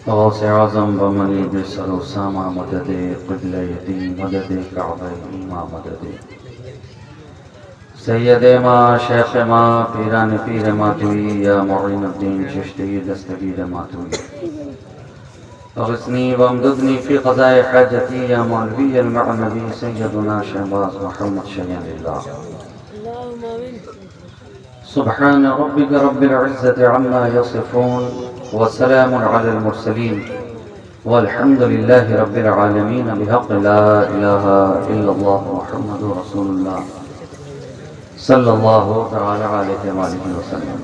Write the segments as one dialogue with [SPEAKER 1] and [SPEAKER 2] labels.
[SPEAKER 1] गौस आज़म बमनीब सरोसामा मदद क़िबला दी मदद काबा ईमा मदद सैयद मा शेख मा पीरान पीर मातुई या मुईनुद्दीन चिश्ती दस्तगीर मातुई अग़िस्नी वमददनी फ़ी क़ज़ाए हाजती या मौलवी अल-मअनवी सैयदना शहबाज मुहम्मद शय्यिल्लाह सुब्हान रब्बिक रब्बिल इज़्ज़ति अम्मा यसिफ़ून व सलामुन अलल मुरसलीन वल्हम्दुलिल्लाहि रब्बिल आलमीन बिहक़्क़ि ला इलाहा इल्लल्लाह मुहम्मदुर रसूलुल्लाह सल्लल्लाहु तआला अलैहि वसल्लम।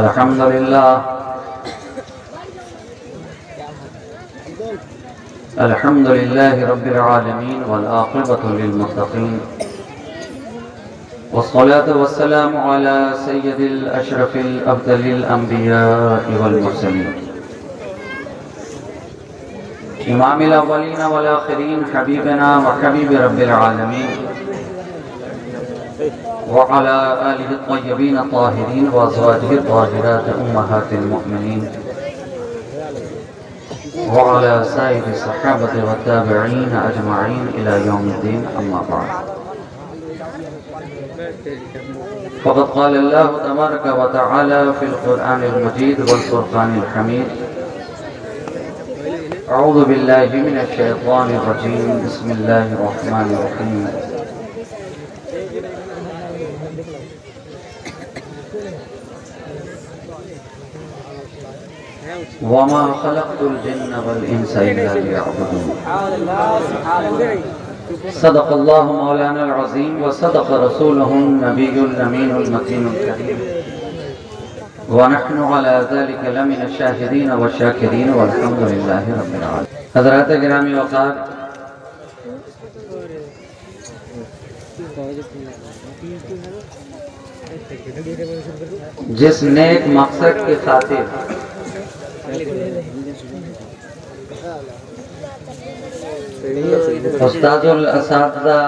[SPEAKER 1] अल्हम्दुलिल्लाह अल्हम्दुलिल्लाहि रब्बिल आलमीन वल आक़िबतु लिल मुत्तक़ीन वस्सलातु वस्सलामु अला सय्यिदिल अशरफिल अफ़ज़लिल अंबिया'i वल मुरसलीन इमामिल अव्वलीन वल आखिरीन हबीबना व हबीब रब्बिल आलमीन व अला आलिहि त्तय्यबीन त्ताहिरीन व अज़वाजिहि त्ताहिरात उम्महातिल मुमिनीन व अला साइरि सहाबति व ताबिईन अजमईन इला यौमिद्दीन अम्मा बअद। फ़क़द क़ाल अल्लाहु तबारक व तआला फ़िल क़ुरआनिल मजीद वल फ़ुरक़ानिल हमीद अऊज़ु बिल्लाहि मिनश शैतानिर रजीम बिस्मिल्लाहिर रहमानिर रहीम वमा खलक़तुल जिन्ना वल इंसा इल्ला लियअबुदून। सदक़ल्लाहु मौलानाल अज़ीम व सदक़ रसूलुहुन नबियुल अमीनुल मतीनुल करीम व नहनु अला ज़ालिका लमिनश शाहिदीन व शाकिरीन वल्हम्दुलिल्लाहि रब्बिल आलमीन। हज़रात गिरामी वक़ार, जिस नेक मकसद की खातिर उस्तादुल असातिज़ा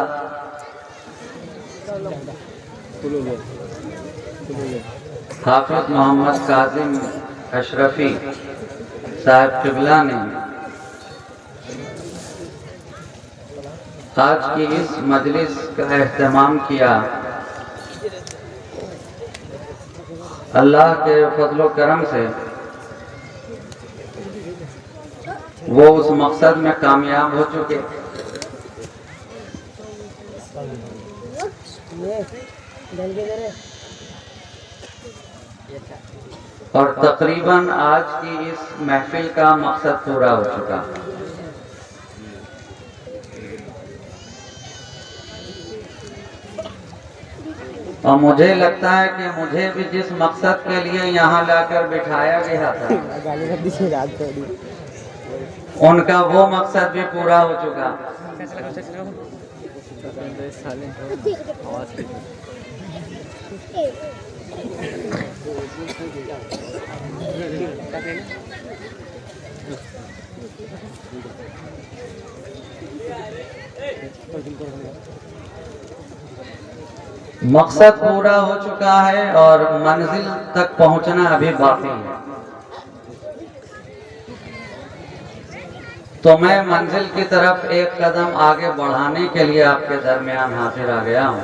[SPEAKER 1] हाफिज़ मोहम्मद काज़िम अशरफी साहब क़िबला ने आज की इस मजलिस का एहतमाम किया, अल्लाह के फज़ल व करम से वो उस मकसद में कामयाब हो चुके और तकरीबन आज की इस महफिल का मकसद पूरा हो चुका। और मुझे लगता है कि मुझे भी जिस मकसद के लिए यहाँ लाकर बिठाया गया था उनका वो मकसद भी पूरा हो चुका। मकसद पूरा हो चुका है और मंजिल तक पहुंचना अभी बाकी है। तो मैं मंजिल की तरफ एक कदम आगे बढ़ाने के लिए आपके दरमियान हाजिर आ गया हूँ।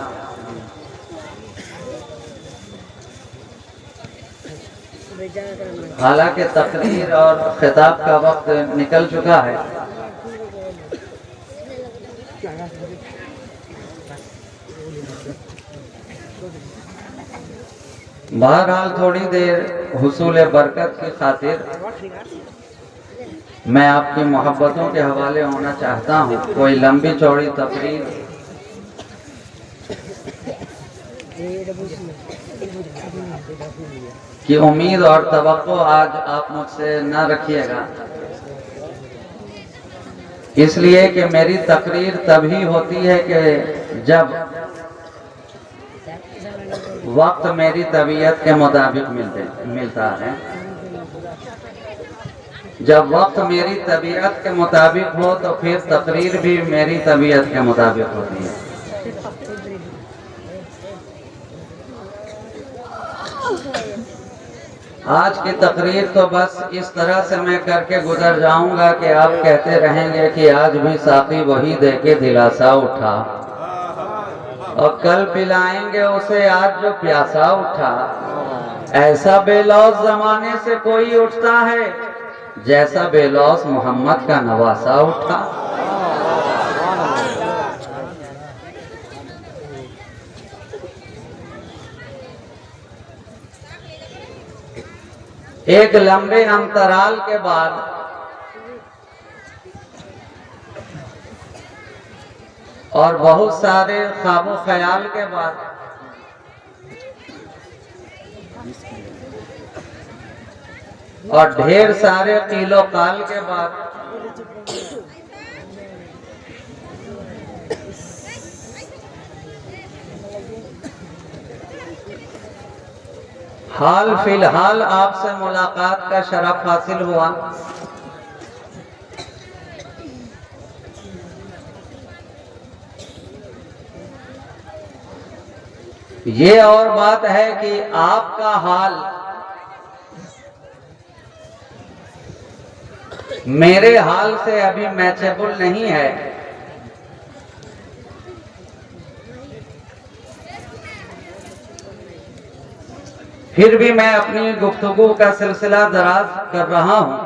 [SPEAKER 1] हालांकि तकरीर और खिताब का वक्त निकल चुका है, बहरहाल थोड़ी देर हुसूल बरकत की खातिर मैं आपकी मोहब्बतों के हवाले होना चाहता हूँ। कोई लंबी चौड़ी तकरीर की उम्मीद और तवक्को आज आप मुझसे न रखिएगा, इसलिए कि मेरी तकरीर तभी होती है कि जब वक्त मेरी तबीयत के मुताबिक मिलता है। जब वक्त मेरी तबीयत के मुताबिक हो तो फिर तकरीर भी मेरी तबीयत के मुताबिक होती है। आज की तकरीर तो बस इस तरह से मैं करके गुजर जाऊंगा कि आप कहते रहेंगे कि आज भी साकी वही दे के दिलासा उठा, और कल पिलाएंगे उसे आज जो प्यासा उठा। ऐसा बेलौस जमाने से कोई उठता है जैसा बेलौस मोहम्मद का नवासा उठा। एक लंबे अंतराल के बाद और बहुत सारे ख्वाबो ख्याल के बाद और ढेर सारे कीलो काल के बाद हाल फिलहाल आपसे मुलाकात का शरफ हासिल हुआ। ये और बात है कि आपका हाल मेरे हाल से अभी मैचेबल नहीं है। फिर भी मैं अपनी गुफ्तगू का सिलसिला दराज कर रहा हूं।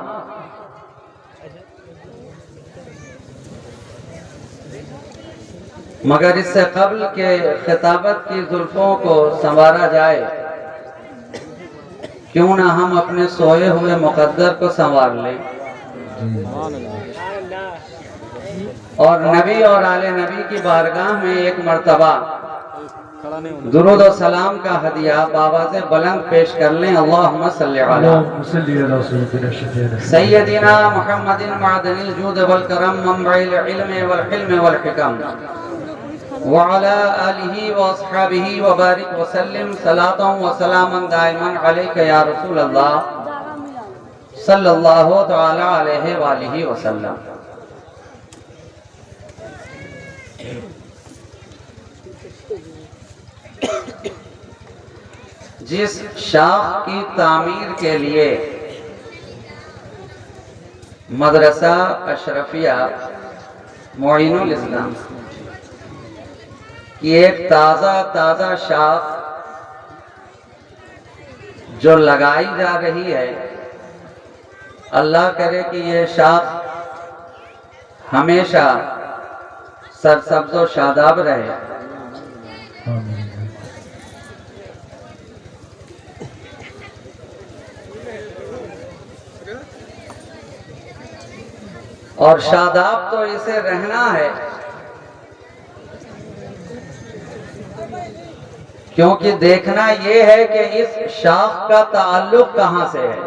[SPEAKER 1] मगर इससे कबल के खिताबत की जुल्फों को संवारा जाए, क्यों ना हम अपने सोए हुए मुकद्दर को संवार लें और नबी और आले नबी की बारगाह में एक मर्तबा दुरूद और सलाम का हदिया बावाज़े बुलंद पेश कर लें। अल्लाहुम्मा सल्ली अला सय्यदिना मुहम्मदिन मअदनिल जूद वल करम मंबइल इल्म वल हिल्म वल हिकम व अला आलिहि व अस्हाबिहि व बारिक व सल्लिम सलातन व सलामन दाइमन अलैका या रसूल अल्लाह सल्लल्लाहु तआला अलैहि व आलिहि व सल्लम। जिस शाख की तामीर के लिए मदरसा अशरफिया मोइनुल इस्लाम की एक ताज़ा शाख जो लगाई जा रही है, अल्लाह करे कि ये शाख हमेशा सरसब्ज़ व शादाब रहे। और शादाब तो इसे रहना है, क्योंकि देखना ये है कि इस शाख का ताल्लुक कहां से है।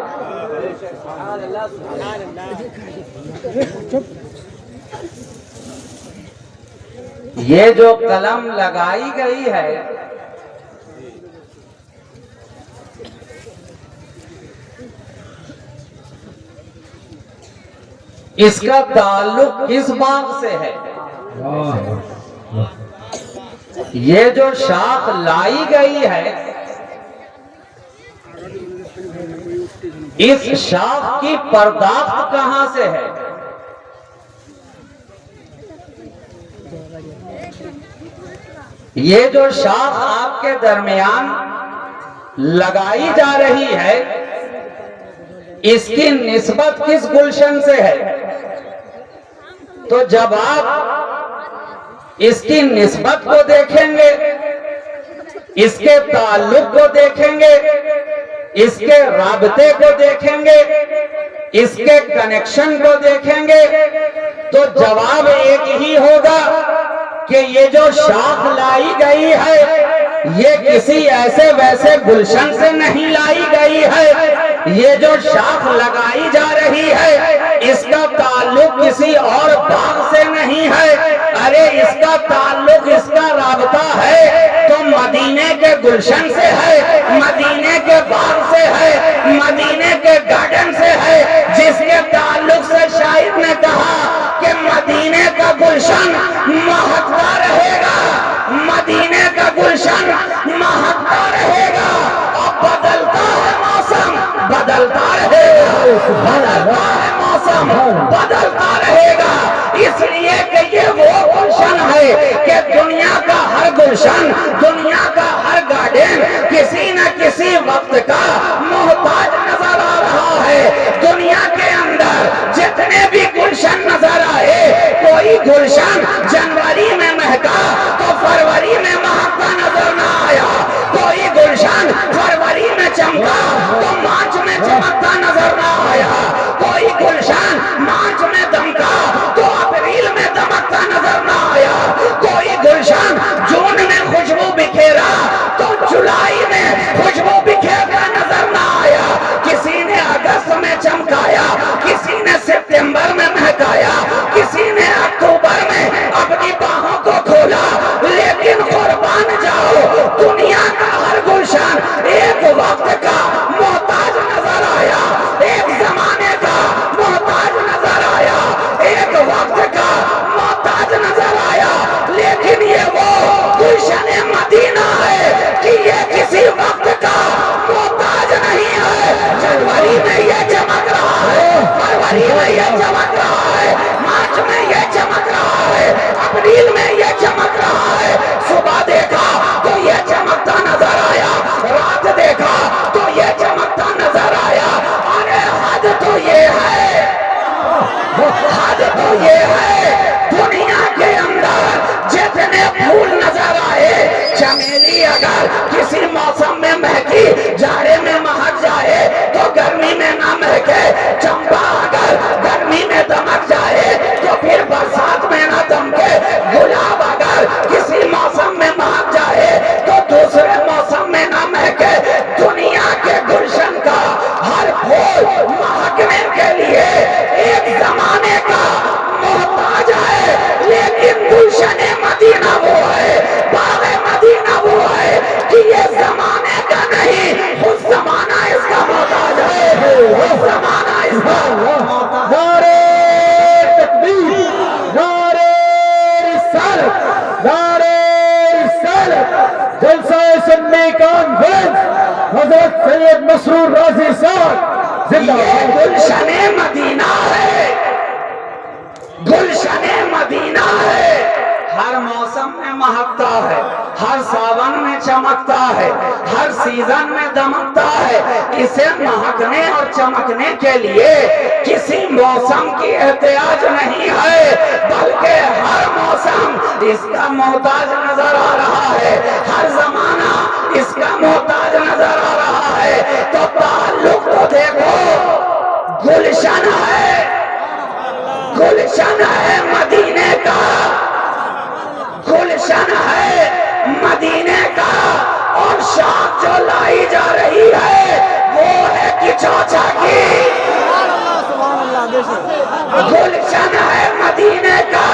[SPEAKER 1] ये जो कलम लगाई गई है, इसका ताल्लुक किस बाग से है। ये जो शाख लाई गई है, इस शाख की पर्दाख्त कहां से है। ये जो शाख आपके दरमियान लगाई जा रही है, इसकी निस्बत किस गुलशन से है। तो जब आप इसकी निस्बत को देखेंगे, इसके ताल्लुक को देखेंगे, इसके राबते को देखेंगे, इसके कनेक्शन को देखेंगे, तो जवाब एक ही होगा कि ये जो शाख लाई गई है, ये किसी ऐसे वैसे गुलशन से नहीं लाई गई है। ये जो शाख लगाई जा रही है, इसका ताल्लुक किसी और बाग से नहीं है। अरे इसका ताल्लुक, इसका राबता है तो मदीने के गुलशन से है, मदीने के बाग से है, मदीने के गार्डन से है, जिसके ताल्लुक से शायर ने कहा कि मदीने का गुलशन महकता रहेगा, मदीने का गुलशन महकता रहेगा। अब बदलता है मौसम,
[SPEAKER 2] बदलता है मौसम, बदलता रहेगा। इसलिए कि ये वो गुलशन है कि दुनिया का हर गुलशन, दुनिया का हर गार्डन किसी न किसी वक्त का मोहताज नजर आ रहा है। दुनिया के अंदर जितने भी गुलशन नजर आए, कोई गुलशन जनवरी में महका तो फरवरी में महकता नजर ना आया। कोई गुलशन फरवरी में चमका तो मार्च में चमकता नजर ना आया। कोई गुलशन मार्च में दमका तो अप्रैल में दमकता नजर ना आया। कोई गुलशन जून में खुशबू बिखेरा तो जुलाई में खुशबू बिखेरता नजर ना आया। किसी ने अगस्त में चमकाया, किसी ने सितंबर में महकाया, किसी ने अक्टूबर में अपनी बाहों को खोला। लेकिन कुर्बान जाओ, दुनिया का हर गुलशन एक वक्त का मोहताज नजर आया, एक जमाने का मोहताज नजर आया, एक वक्त का मोहताज नजर आया। लेकिन ये वो गुलशन मदीना है कि ये किसी वक्त का मोहताज नहीं है। जनवरी में ये चमक रहा है, फरवरी में ये चमक रहा है, मार्च में ये चमक रहा है, अप्रैल में ये चमक रहा है। सुबह देखा तो ये चमकता नजर आया, रात देखा तो ये चमकता नजर आया। अरे हद तो ये है, हद तो ये है, दुनिया के अंदर जितने फूल नजर आए, चमेली अगर किसी मौसम में महकी जाड़े में महक जाए तो गर्मी में ना महके। चंपा अगर गर्मी में दमक जाए तो फिर बरसात में ना दमके। गुलाब अगर किसी मौसम में महक जाए तो दूसरे मौसम में ना महके। दुनिया के गुलशन का हर फूल महकने के लिए एक जमाने का मोहताज है। लेकिन गुलशन मदीना वो है, बाग़े मदीना वो है कि ये जमाने का नहीं, उस जमाना इसका मोहताज है, उस जमाना इसका मोहताज।
[SPEAKER 3] नारे तकबीर, नारे रिसालत, नारे रिसालत। जलसा-ए सुन्नी कॉन्फ्रेंस हजरत सैयद मसरूर राजी साहब जिंदाबाद।
[SPEAKER 2] गुलशन मदीना है, गुलशन मदीना है। हर मौसम में महकता है, हर सावन में चमकता है, हर सीजन में दमकता है। इसे महकने और चमकने के लिए किसी मौसम की एहतियाज नहीं है, बल्कि हर मौसम इसका मोहताज नजर आ रहा है, हर जमाना इसका मोहताज नजर आ रहा है। तो ताल्लुक तो देखो, गुलशन है, गुलशन है मदीने का, गुलशन है मदीने का। और शाख जो लाई जा रही है वो है कि चौचा की। गुलशन है मदीने का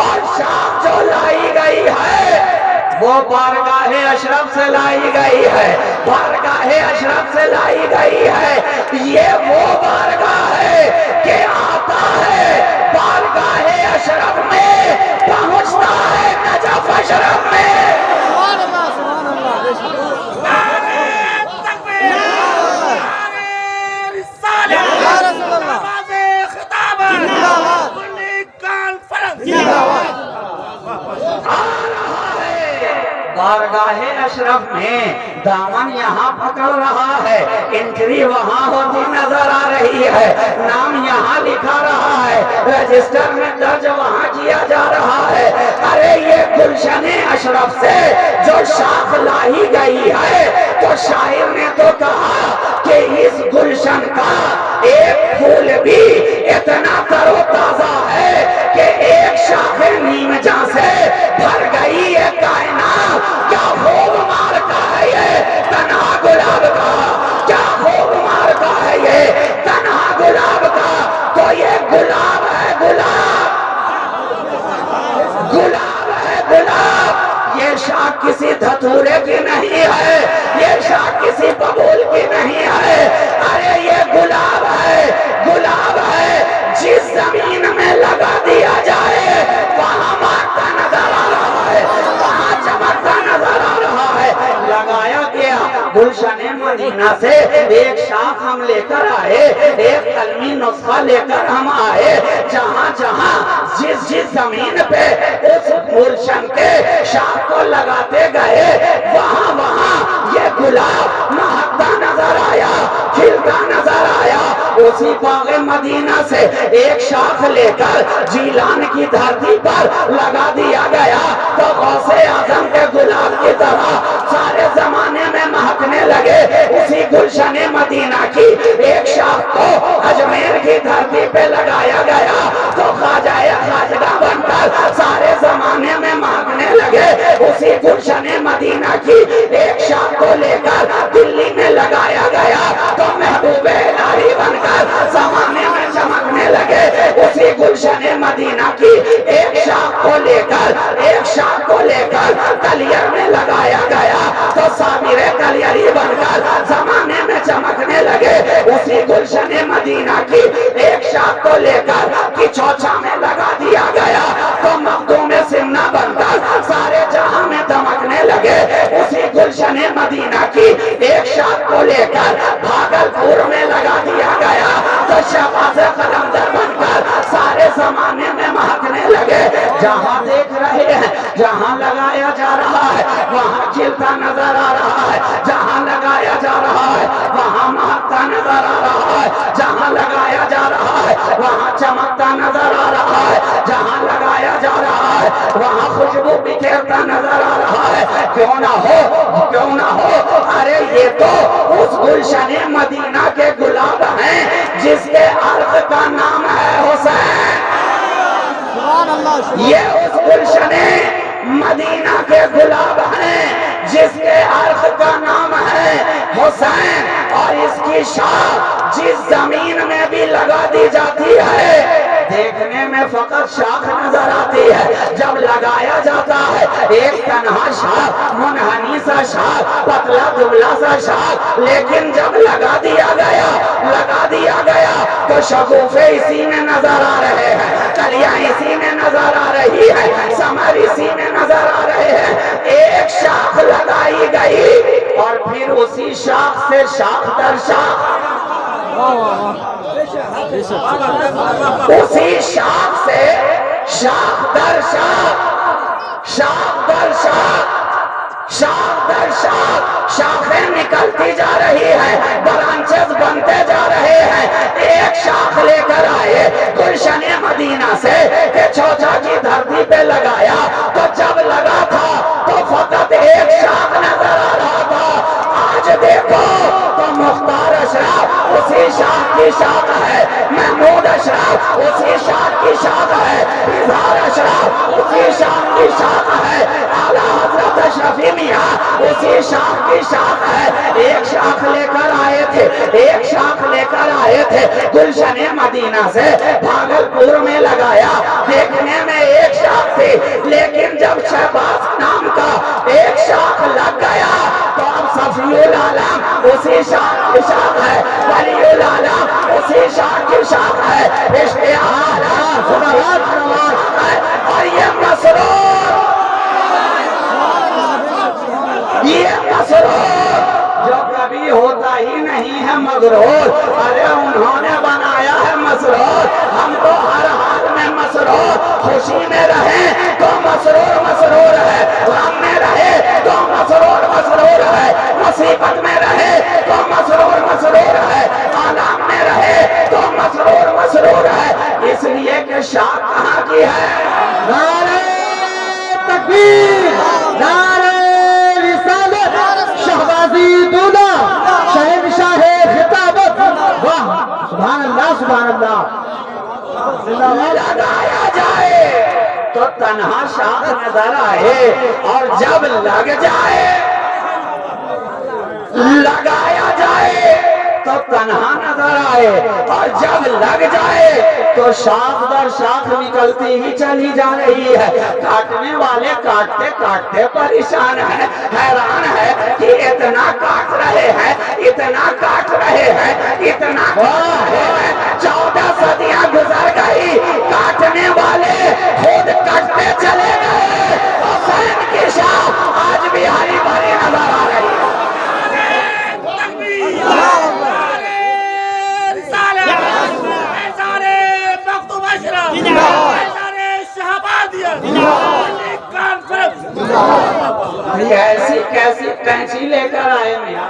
[SPEAKER 2] और शाख जो लाई गई है वो बारगाहे अशरफ से लाई गई है, बारगाहे अशरफ से लाई गई है। ये वो बारगाह है कि आता है बारगाहे अशरफ में, पहुंचता है नजफ अशरफ में। बारगाहे अशरफ में दामन यहाँ पकड़ रहा है, एंट्री वहाँ होती नजर आ रही है, नाम यहाँ लिखा रहा है, रजिस्टर में दर्ज वहाँ किया जा रहा है। अरे ये गुलशन अशरफ से जो शाख लाई गई है, तो शायर ने तो कहा कि इस गुलशन का एक फूल भी इतना तरोताजा है कि एक शाख नीम जा से भर गई है कायनात। क्या खूब मारता है ये तन्हा गुलाब का, क्या खूब मारता है ये तन्हा गुलाब का। तो ये गुलाब है, गुलाब, गुलाब है, गुलाब। ये शाख किसी धतूरे की नहीं है, ये शाख किसी बबूल की नहीं है। अरे ये गुलाब है, गुलाब है। जिस जमीन में लगा दिया जाए वहां मारता नजर आ रहा है, वहां चमकता नजर आ रहा है। लगाया गया गुलशन मदीना से एक शाख हम लेकर आए, एक कलमी नुस्खा लेकर हम आए। जहाँ जहाँ जिस जिस जमीन पे उस गुलशन के शाख को लगाते गए, वहाँ वहाँ ये गुलाब महकता नजर आया, खिलता नजर आया। उसी बाग़े मदीना से एक शाख लेकर जीलान की धरती पर लगा दिया गया, तो गौसे आजम के गुलाब की तरह सारे जमाने में महकने लगे। उसी गुलशन मदीना की एक शाख को अजमेर की धरती पे लगाया गया, तो ख्वाजाए खाजगा बनकर सारे जमाने में महकने लगे। उसी गुलशन मदीना की एक शाख को लेकर दिल्ली में लगाया गया, तो महबूबे इलाही बनकर जमाने में चमकने लगे। उसी गुलशन मदीना की एक शाख को लेकर कलियर में लगाया गया, तो साबिरे कलियरी बनकर जमाने में चमकने लगे। उसी गुलशन मदीना की एक शाख को लेकर कि चौचा में लगा दिया गया, तो मखदूम सिमना बनकर सारे जहां में दमकने लगे। उसी गुलशन मदीना की एक शाख को लेकर भागलपुर में लगा दिया गया, तो शहबाज कलंदर बनकर सारे जमाने में महकने लगे। जहां देख रहे हैं, जहां लगाया जा रहा है वहां खिलता नजर आ रहा है, जहां लगाया जा रहा है वहां महकता नजर आ रहा है, जहां लगाया जा रहा है वहां चमकता नजर आ रहा है, जहां लगाया जा रहा है वहां खुशबू बिखेरता नजर आ रहा है। क्यों ना हो, अरे ये तो उस गुलशन मदीना के गुलाब हैं जिसके अर्थ का नाम है हुसैन। ये उस गुलशन मदीना के गुलाब हैं जिसके अर्थ का नाम है हुसैन। और इसकी शाख जिस जमीन में भी लगा दी जाती है, देखने में फकत शाख नजर आती है, जब लगाया जाता है एक तन्हा शाख, मुनहनी सा शाख, पतला दुबला सा शाख, लेकिन जब लगा दिया गया तो शगुफे इसी में नजर आ रहे हैं, कलियां इसी में नजर आ रही है, समर इसी में नजर आ रहे हैं। एक शाख लगाई गई और फिर उसी शाख से शाख दर शाख, उसी शाख से शाख दर शाख, शाख दर शाख, शाख दर शाख शाखें निकलती जा रही है, ब्रांचेस बनते जा रहे हैं। एक शाख लेकर आए गुलशन मदीना से, चौचा की धरती पे लगाया, तो जब लगा था तो फकत एक शाख नजर आ रहा था। आज देखो तो मुख्तार अशरफ उसी शाख की शाख है, महमूद अशरफ उसी शाख की शाख है, इजहार अशरफ उसी शाख की शाख है, आला हजरत अशरफी मियां उसी शाख की शाख है। एक शाख लेकर आए थे गुलशन मदीना से, भागलपुर में लगाया, देखने में एक शाख थी, लेकिन जब शहबाज नाम का एक शाख लग गया तो अब सफीउल आलम उसी शाख की शाख है, वलीउल आलम उसी शाख की शाख है। इश्क़े आला और ये मसरूर जो कभी होता ही नहीं है मगरूर, अरे उन्होंने बनाया है मसरूर। हम तो हर हाल में मसरूर, खुशी में रहे तो मसरूर है, गम में रहे तो मसरूर है, मुसीबत में रहे तो मसरूर है, आलाम में रहे तो मसरूर है। इसलिए कि शाख कहाँ की है?
[SPEAKER 3] नारे तकबीर, नारे रिसालत, शहबाजी दूल्हा, शहंशाह खिताबत। वाह, सुभान अल्लाह, सुभान अल्लाह।
[SPEAKER 2] लगाया जाए तो तन्हा शाख नजर आए, और जब लगाया जाए तो तन्हा नजर आए, और जब लग जाए तो शाख दर शाख निकलती ही चली जा रही है। काटने वाले काटते काटते परेशान है, हैरान है कि इतना काट रहे हैं, इतना काट रहे हैं, इतना 14 सदियां गुजर गई, काटने वाले खुद कटते चले गए। हुसैन की शाख आज भी हरी भरी नजर आ रही है। कैसी कैसी कैंची लेकर आए मियां,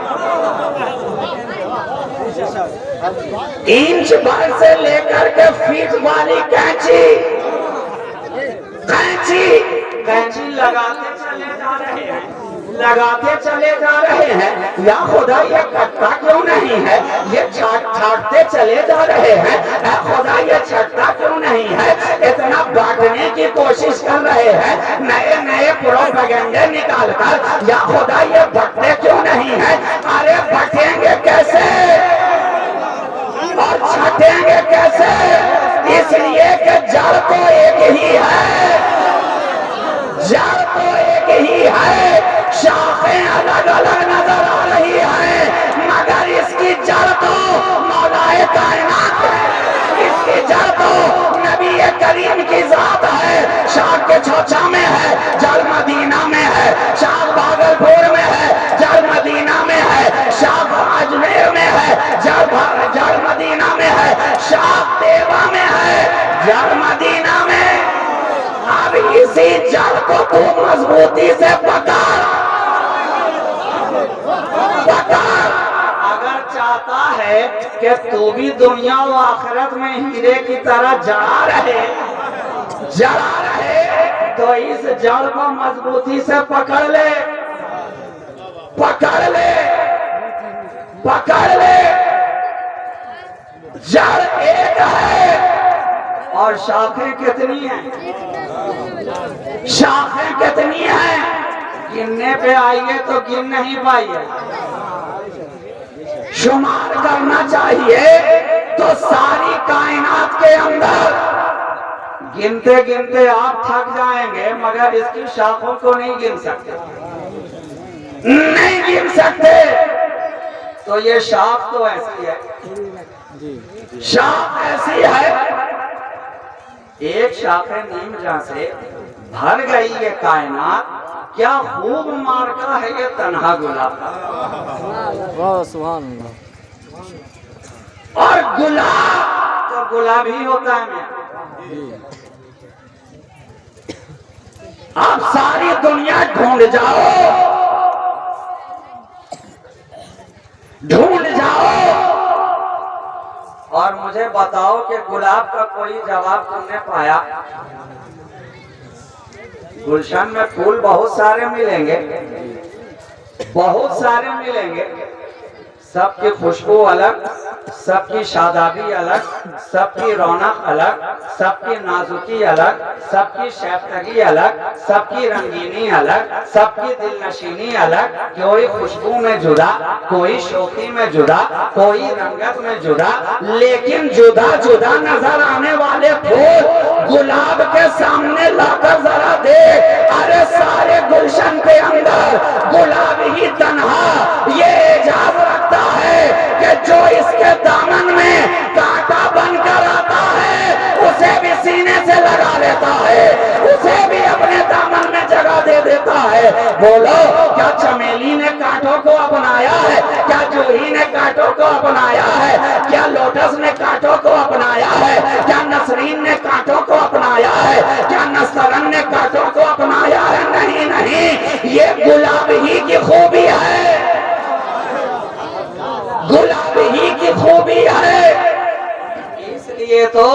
[SPEAKER 2] इंच भर से लेकर के फीट वाली कैंची, कैंची कैंची लगाते चले जा रहे हैं, लगाते चले जा रहे हैं। या खुदा ये कटता क्यों नहीं है, ये छाटते चले जा रहे हैं। या खुदा ये छटता क्यों नहीं है, इतना बांटने की कोशिश कर रहे हैं, नए नए प्रोपेगेंडे निकालकर। या खुदा ये बटते क्यों नहीं है, अरे बटेंगे कैसे और छटेंगे कैसे, इसलिए कि जड़ तो एक ही है, जड़ तो एक ही है, शाखें अलग अलग नजर आ रही है, मगर इसकी जड़ तो मौलाए कायनात है, इसकी जड़ तो नबी करीम की जात है। शाख के छोचा में है, जड़ मदीना में है, शाख भागलपुर में है, जड़ मदीना में है, शाख अजमेर में है, जड़ मदीना में है, शाख देवा में है, जड़ मदीना में। अब इसी जड़ को तू मजबूती से पकड़, पकड़। अगर चाहता है कि तू भी दुनिया व आखिरत में हीरे की तरह जड़ा रहे, जड़ा रहे, तो इस जड़ को मजबूती से पकड़ ले, पकड़ ले, पकड़ ले। जड़ एक है और शाखें कितनी हैं, शाखें कितनी हैं, गिनने पे आइए तो गिन नहीं पाइए, शुमार करना चाहिए तो सारी कायनात के अंदर गिनते गिनते आप थक जाएंगे, मगर इसकी शाखों को नहीं गिन सकते, नहीं गिन सकते। तो ये शाख तो ऐसी है, शाख ऐसी है, एक शाखे नीम जहाँ से भर गई ये कायनात, क्या खूब मार्का है ये तन्हा गुलाब का।
[SPEAKER 3] सुभान
[SPEAKER 2] और गुलाब तो गुलाब ही होता है मैं। आप सारी दुनिया ढूंढ जाओ, ढूंढ जाओ और मुझे बताओ कि गुलाब का कोई जवाब तुमने पाया। गुलशन में फूल बहुत सारे मिलेंगे, बहुत सारे मिलेंगे, सबकी खुशबू अलग, सबकी शादाबी अलग, सबकी रौनक अलग, सबकी नाजुकी अलग, सबकी शैफ्तगी अलग, सबकी रंगीनी अलग, सबकी दिलनशीनी अलग। कोई खुशबू में जुदा, कोई शोखी में जुदा, कोई रंगत में जुदा, लेकिन जुदा जुदा नजर आने वाले फूल गुलाब के सामने लाकर जरा देख, अरे सारे गुलशन के अंदर गुलाब ही तन्हा ये एजाज रखता है कि जो इसके दामन में कांटा बनकर आता है उसे भी सीने से लगा लेता है, उसे भी अपने दामन में जगह दे देता है। बोलो, क्या चमेली ने कांटों को अपनाया है, क्या जूही ने कांटों को अपनाया है, क्या लोटस ने कांटों को अपनाया है, क्या नसरीन ने कांटों को अपनाया है, क्या नस्तरन ने कांटों को अपनाया है? नहीं नहीं, ये गुलाब ही की खूबी है, गुलाब ही की खूबी है। इसलिए तो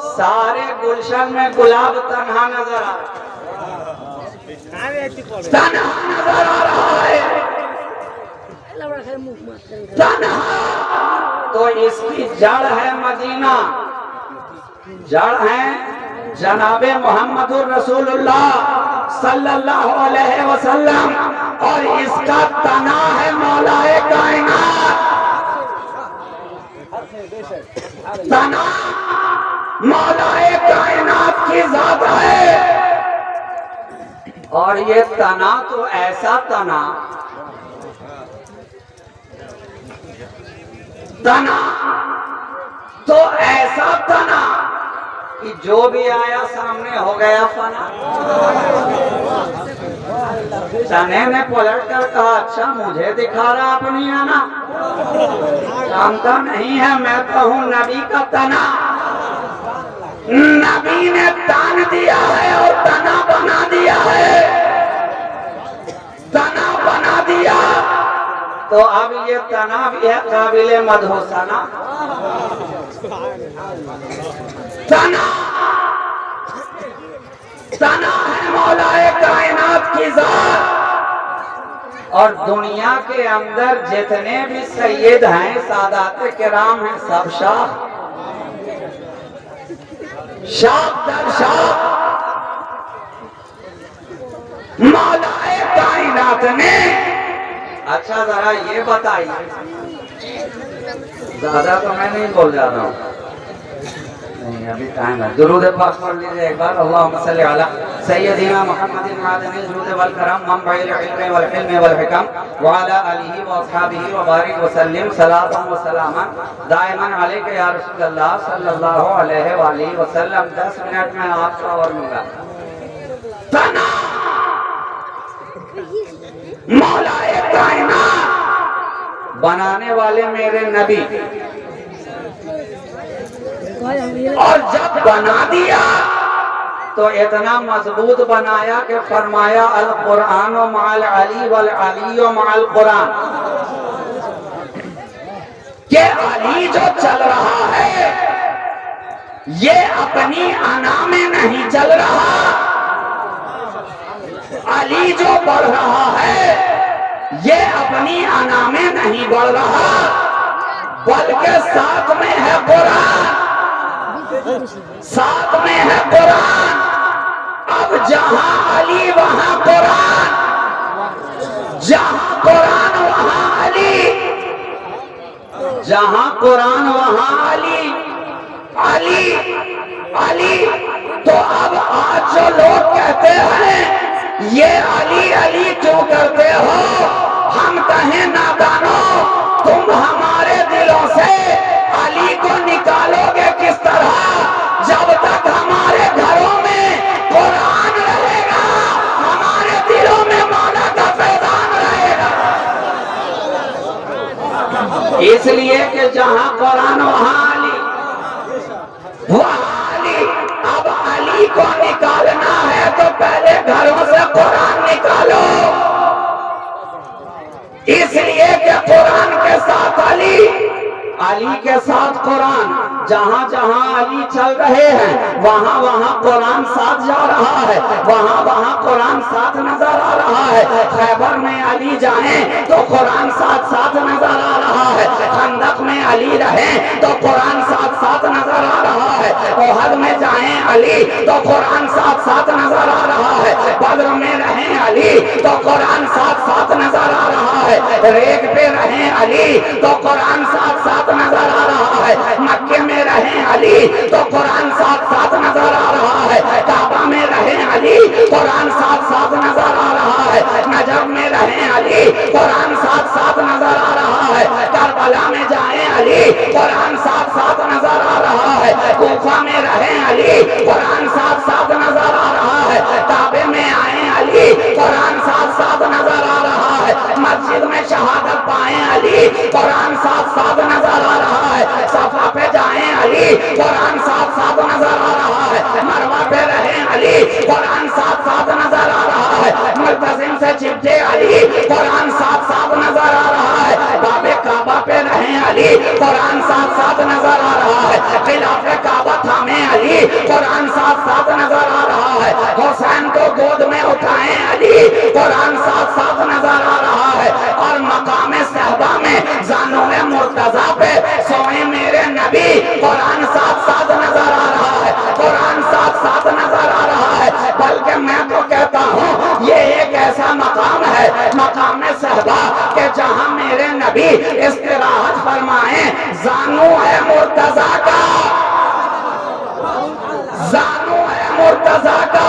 [SPEAKER 2] सारे गुलशन में गुलाब तन्हा नजर आ रहा है, तन्हा नजर आ रहा है, तन्हा। तो इसकी जड़ है मदीना, जड़ है जनाबे मोहम्मदुर रसूलुल्लाह सल्लल्लाहु अलैहि वसल्लम, और इसका तना है मौलाए कायनात, तना मौलाए कायनात की जात है। और ये तना तो ऐसा तना, तना तो ऐसा तना कि जो भी आया सामने हो गया फना। तने ने पलट कर कहा, अच्छा मुझे दिखा रहा अपनी आना, जानता नहीं है मैं तो हूँ नबी का तना। नबी ने तान दिया है और तना बना दिया है। तना बना दिया, तो अब ये तना भी है काबिले मधुसना। तना तना है मौलाए कायनात की जात। और दुनिया के अंदर जितने भी सैयद हैं, सादात किराम हैं, सब शाह शाह दर शाह मौलाए कायनात ने। अच्छा जरा ये बताइए, ज्यादा तो मैं नहीं बोल जा रहा हूँ, नहीं अभी टाइम है। दुरूद पाक पढ़ लीजिए एक बार। अल्लाहुम्मा सल्ली अला सय्यदिना मुहम्मदिन मादनिल जुद वल करम मनबइल इल्म वल हिल्म वल हिकम व अला आलिहि व अस्हाबिहि व बारिक व सल्लिम सलातन व सलामन दाइमन अलैका या रसूल अल्लाह सल्लल्लाहु अलैहि व आलिहि वसल्लम। 10 मिनट में आपका और लूंगा। तना मौलाए कायनात बनाने वाले मेरे नबी, और जब बना दिया तो इतना मजबूत बनाया कि फरमाया अल कुरान व माल अली वल अली व माल कुरान, के अली जो चल रहा है ये अपनी अना में नहीं चल रहा, अली जो बढ़ रहा है ये अपनी अना में नहीं बढ़ रहा, बल्कि साथ में है कुरान, साथ में है कुरान। अब जहां अली वहां कुरान, जहां कुरान वहां अली, जहां कुरान वहां अली, अली अली। तो अब आज जो लोग कहते हैं ये अली अली क्यों करते हो, हम कहें नादानो, तुम हमारे दिलों से अली को निकालोगे किस तरह, जब तक हमारे घरों में कुरान रहेगा, हमारे दिलों में मौला का फैजान रहेगा। इसलिए कि जहां कुरान वहां अली, वहां अली। अब अली को निकालना है तो पहले घरों से कुरान निकालो, इसलिए कि कुरान के साथ अली, अली के साथ कुरान। जहां जहां अली चल रहे हैं वहां वहां कुरान साथ जा रहा है, वहां वहां कुरान साथ नजर आ रहा है। खैबर में अली जाएं तो कुरान साथ साथ नजर आ रहा है, खंदक में अली रहें तो कुरान साथ साथ नजर आ रहा है, ओहद में जाएं अली तो कुरान साथ साथ नजर आ रहा है, बद्र में रहें अली तो कुरान साथ साथ नजर आ रहा है, रेग पे रहें अली तो कुरान साथ साथ नजर आ रहा है, मक्के में रहें अली तो कुरान साथ साथ नजर आ रहा है, काबा में रहें अली कुरान साथ साथ नजर आ रहा है, नजफ में रहें अली कुरान साथ साथ नजर आ रहा है, करबला में जाएं अली कुरान साथ साथ नजर आ रहा है, कूफा में रहें अली कुरान साथ साथ नजर आ रहा है, काबे में आए अली कुरान साथ साथ नजर आ रहा है, मस्जिद में शहादत पाए अली कुरान साथ साथ नजर आ रहा है, सफा पे जाएं अली कुरान साथ साथ नजर आ रहा है, मरवा पे रहें अली कुरान साथ साथ नजर आ रहा है, मुल्तजिम से चिपटे अली कुरान साथ साथ नजर आ रहा है, बाबे काबा पे रहें अली कुरान साथ साथ नजर आ रहा है, खिलाफे काबा थामे अली कुरान साथ साथ नजर आ रहा है, हुसैन को गोद में उठाएं अली कुरान साथ साथ नजर आ रहा है, और मकाम सहबा में जानोए मुर्तजा पे सोए मेरे नबी कुरान साथ साथ नजर आ रहा है, कुरान साथ साथ नजर आ रहा है। बल्कि मैं तो कहता हूँ ये एक ऐसा मकाम है, मकाम सहबा के जहाँ मेरे नबी इस्तिराहत फरमाए, जानू है मुर्तजा का, जानू है मुर्तजा का,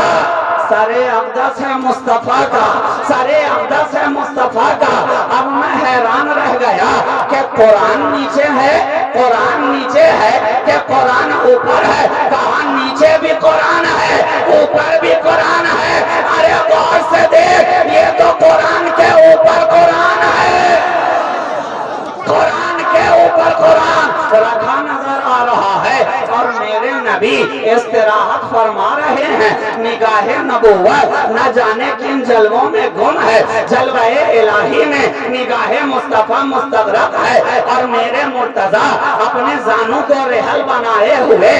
[SPEAKER 2] सरे अक़दस है मुस्तफा का, सरे अक़दस है मुस्तफा का। अब मैं हैरान रह गया कि कुरान नीचे है, कुरान नीचे है कि कुरान ऊपर है, कहा नीचे भी कुरान है ऊपर भी कुरान है। अरे गौर से देख, ये तो कुरान के ऊपर कुरान है, कुरान के ऊपर कुरान रखा नजर आ रहा है। और मेरे नबी इस्तिराहत फरमा रहे हैं। निगाहे नबुव्वत न जाने किन जलवों में गुम है, जलवाए इलाही में निगाहे मुस्तफा मुस्तगरक है। और मेरे मुर्तजा अपने जानू को रेहल बनाए हुए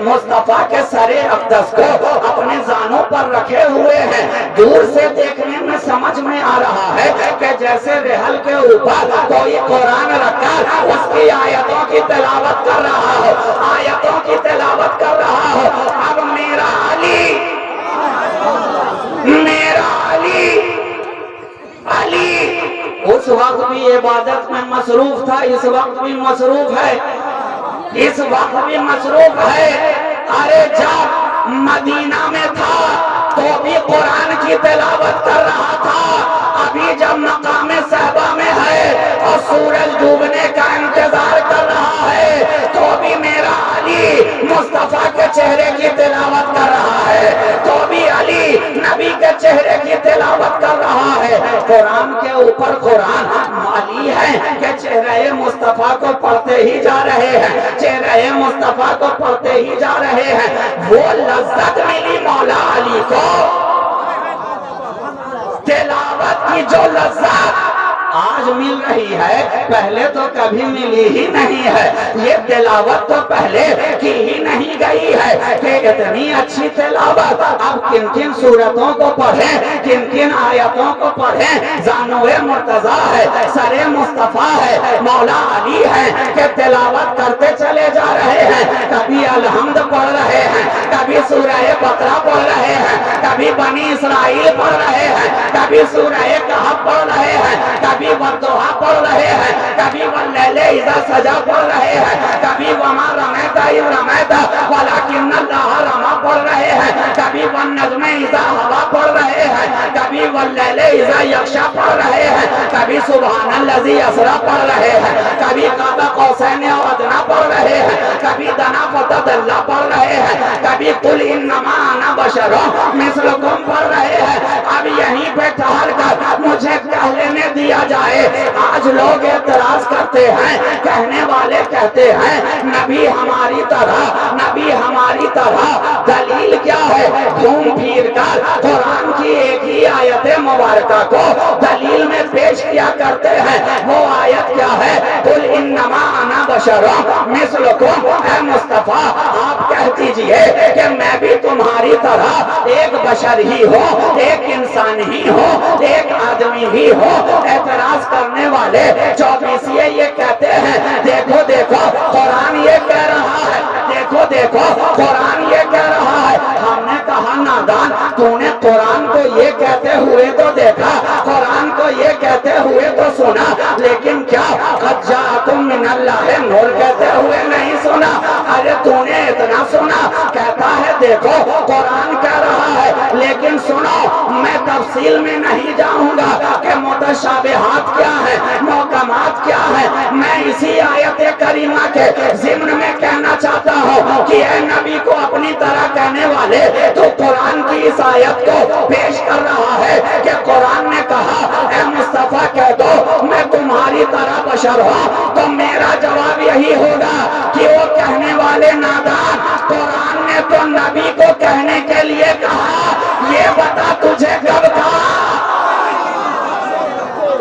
[SPEAKER 2] मुस्तफा के सरे अक़दस को अपने जानू पर रखे हुए हैं। दूर से देखने में समझ में आ रहा है कि जैसे रेहल के ऊपर कोई कुरान रखकर उसकी आयतों की तिलावत कर रहा हो, आयतों की तिलावत कर रहा हो। अब मेरा अली, मेरा अली, अली उस वक्त भी इबादत में मसरूफ था, इस वक्त भी मसरूफ है, इस वक्त भी मसरूफ है। अरे जब मदीना में था तो भी कुरान की तिलावत कर रहा था, अभी जब मकाम सहबा में है और सूरज डूबने का इंतजार कर रहा है तो भी मेरा अली मुस्तफा के चेहरे की तिलावत कर रहा है, तो भी अली नबी के चेहरे की तिलावत कर रहा है। कुरान के ऊपर कुरान अली है कि चेहरे मुस्तफा को पढ़ते ही जा रहे हैं, चेहरे मुस्तफा को पढ़ते ही जा रहे हैं। वो लज्जत मिली मौला अली को, तिलावत की जो लज्जत आज मिल रही है पहले तो कभी मिली ही नहीं है। ये तिलावत तो पहले की ही नहीं गई है कि इतनी अच्छी तिलावत अब किन किन सूरतों को पढ़ें, किन किन आयतों को पढ़ें। जानोए मुर्तजा है, सरे मुस्तफा है, मौला अली है कि तिलावत करते चले जा रहे हैं। कभी अलहम्द पढ़ रहे हैं, कभी सूरह बकरा पढ़ रहे हैं, कभी बनी इसराइल पढ़ रहे हैं, कभी सूरह कहफ पढ़ रहे हैं, कभी वद्दुहा पढ़ रहे हैं, कभी वल्लैल इज़ा सजा पढ़ रहे हैं, कभी वमा रमैता इज़ रमैता वलाकिन्नल्लाह रमा पढ़ रहे हैं, कभी वन्नज्म इज़ा हवा पढ़ रहे हैं, कभी वल्लैल इज़ा यग़शा पढ़ रहे हैं, कभी सुब्हानल्लज़ी असरा पढ़ रहे हैं, कभी क़ाब क़ौसैन व अदना पढ़ रहे हैं, कभी दना फ़तदल्ला पढ़ रहे हैं, कभी कुल इन्नमा अना बशरुम मिस्लुकुम पढ़ रहे हैं। अब यहीं पे ठहर कर मुझे कह लेने दिया जाए। आज लोग एतराज करते हैं, कहने वाले कहते हैं नबी हमारी तरह, नबी हमारी तरह। दलील क्या है? घूम फिर कर कुरान की एक ही आयत मुबारका को दलील में पेश किया करते हैं। वो आयत क्या है? कुल इन्नमा अना बशरुम मिस्लुकुम। ऐ मुस्तफा आप कह दीजिए कि मैं भी तुम्हारी तरह एक बशर ही हूँ, एक इंसान ही हूँ, एक आदमी ही हूँ। एतराज करने वाले 24 ये कहते हैं देखो देखो कुरान ये कह रहा है, देखो देखो कुरान ये कह रहा है। हमने कहा नादान, तूने कुरान को ये कहते हुए तो देखा, कुरान को ये कहते हुए तो सुना, लेकिन क्या क़द जाअकुम मिनल्लाहि नूर कहते हुए नहीं सुना? अरे तूने इतना सुना। कहता है देखो कुरान कह रहा है, लेकिन सुनो मैं तफसील में नहीं जाऊंगा कि मुतशाबिहात क्या है, मुहकमात क्या है। मैं इसी आयत करीमा के ज़िम्न में कहना चाहता हूँ कि ऐ नबी को अपनी तरह कहने वाले तो कुरान की इस आयत को पेश कर रहा है कि कुरान ने कहा ऐ मुस्तफा कह दो मैं तुम्हारी तरह बशर हूँ। तो मेरा जवाब यही होगा कि वो कहने वाले नादान, कुरान ने तो नबी को कहने के लिए कहा, ये बता तुझे कब कहा?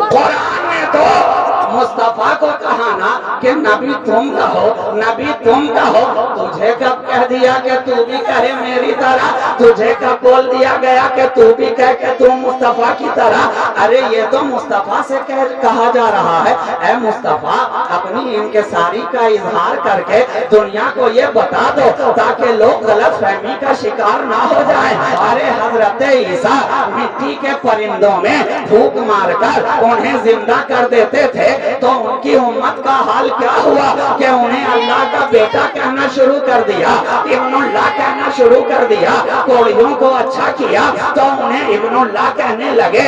[SPEAKER 2] कुरान ने तो मुस्तफा को कहा ना कि नबी तुम कहो, नबी तुम कहो। तुझे कब कह दिया कि तू भी कहे मेरी तरह? तुझे कब बोल दिया गया कि तू भी कह के तू मुस्तफा की तरह? अरे ये तो मुस्तफा से कहा जा रहा है ऐ मुस्तफा अपनी इंकिसारी का इजहार करके दुनिया को ये बता दो ताकि लोग गलत फहमी का शिकार ना हो जाए। अरे हजरत ईसा मिट्टी के परिंदों में फूंक मारकर उन्हें जिंदा कर देते थे, तो उनकी उम्मत का हाल क्या हुआ कि उन्हें अल्लाह का बेटा कहना शुरू कर दिया, इब्नुल्लाह कहना शुरू कर दिया। कोड़ियों को अच्छा किया तो उन्हें इब्नुल्लाह कहने लगे।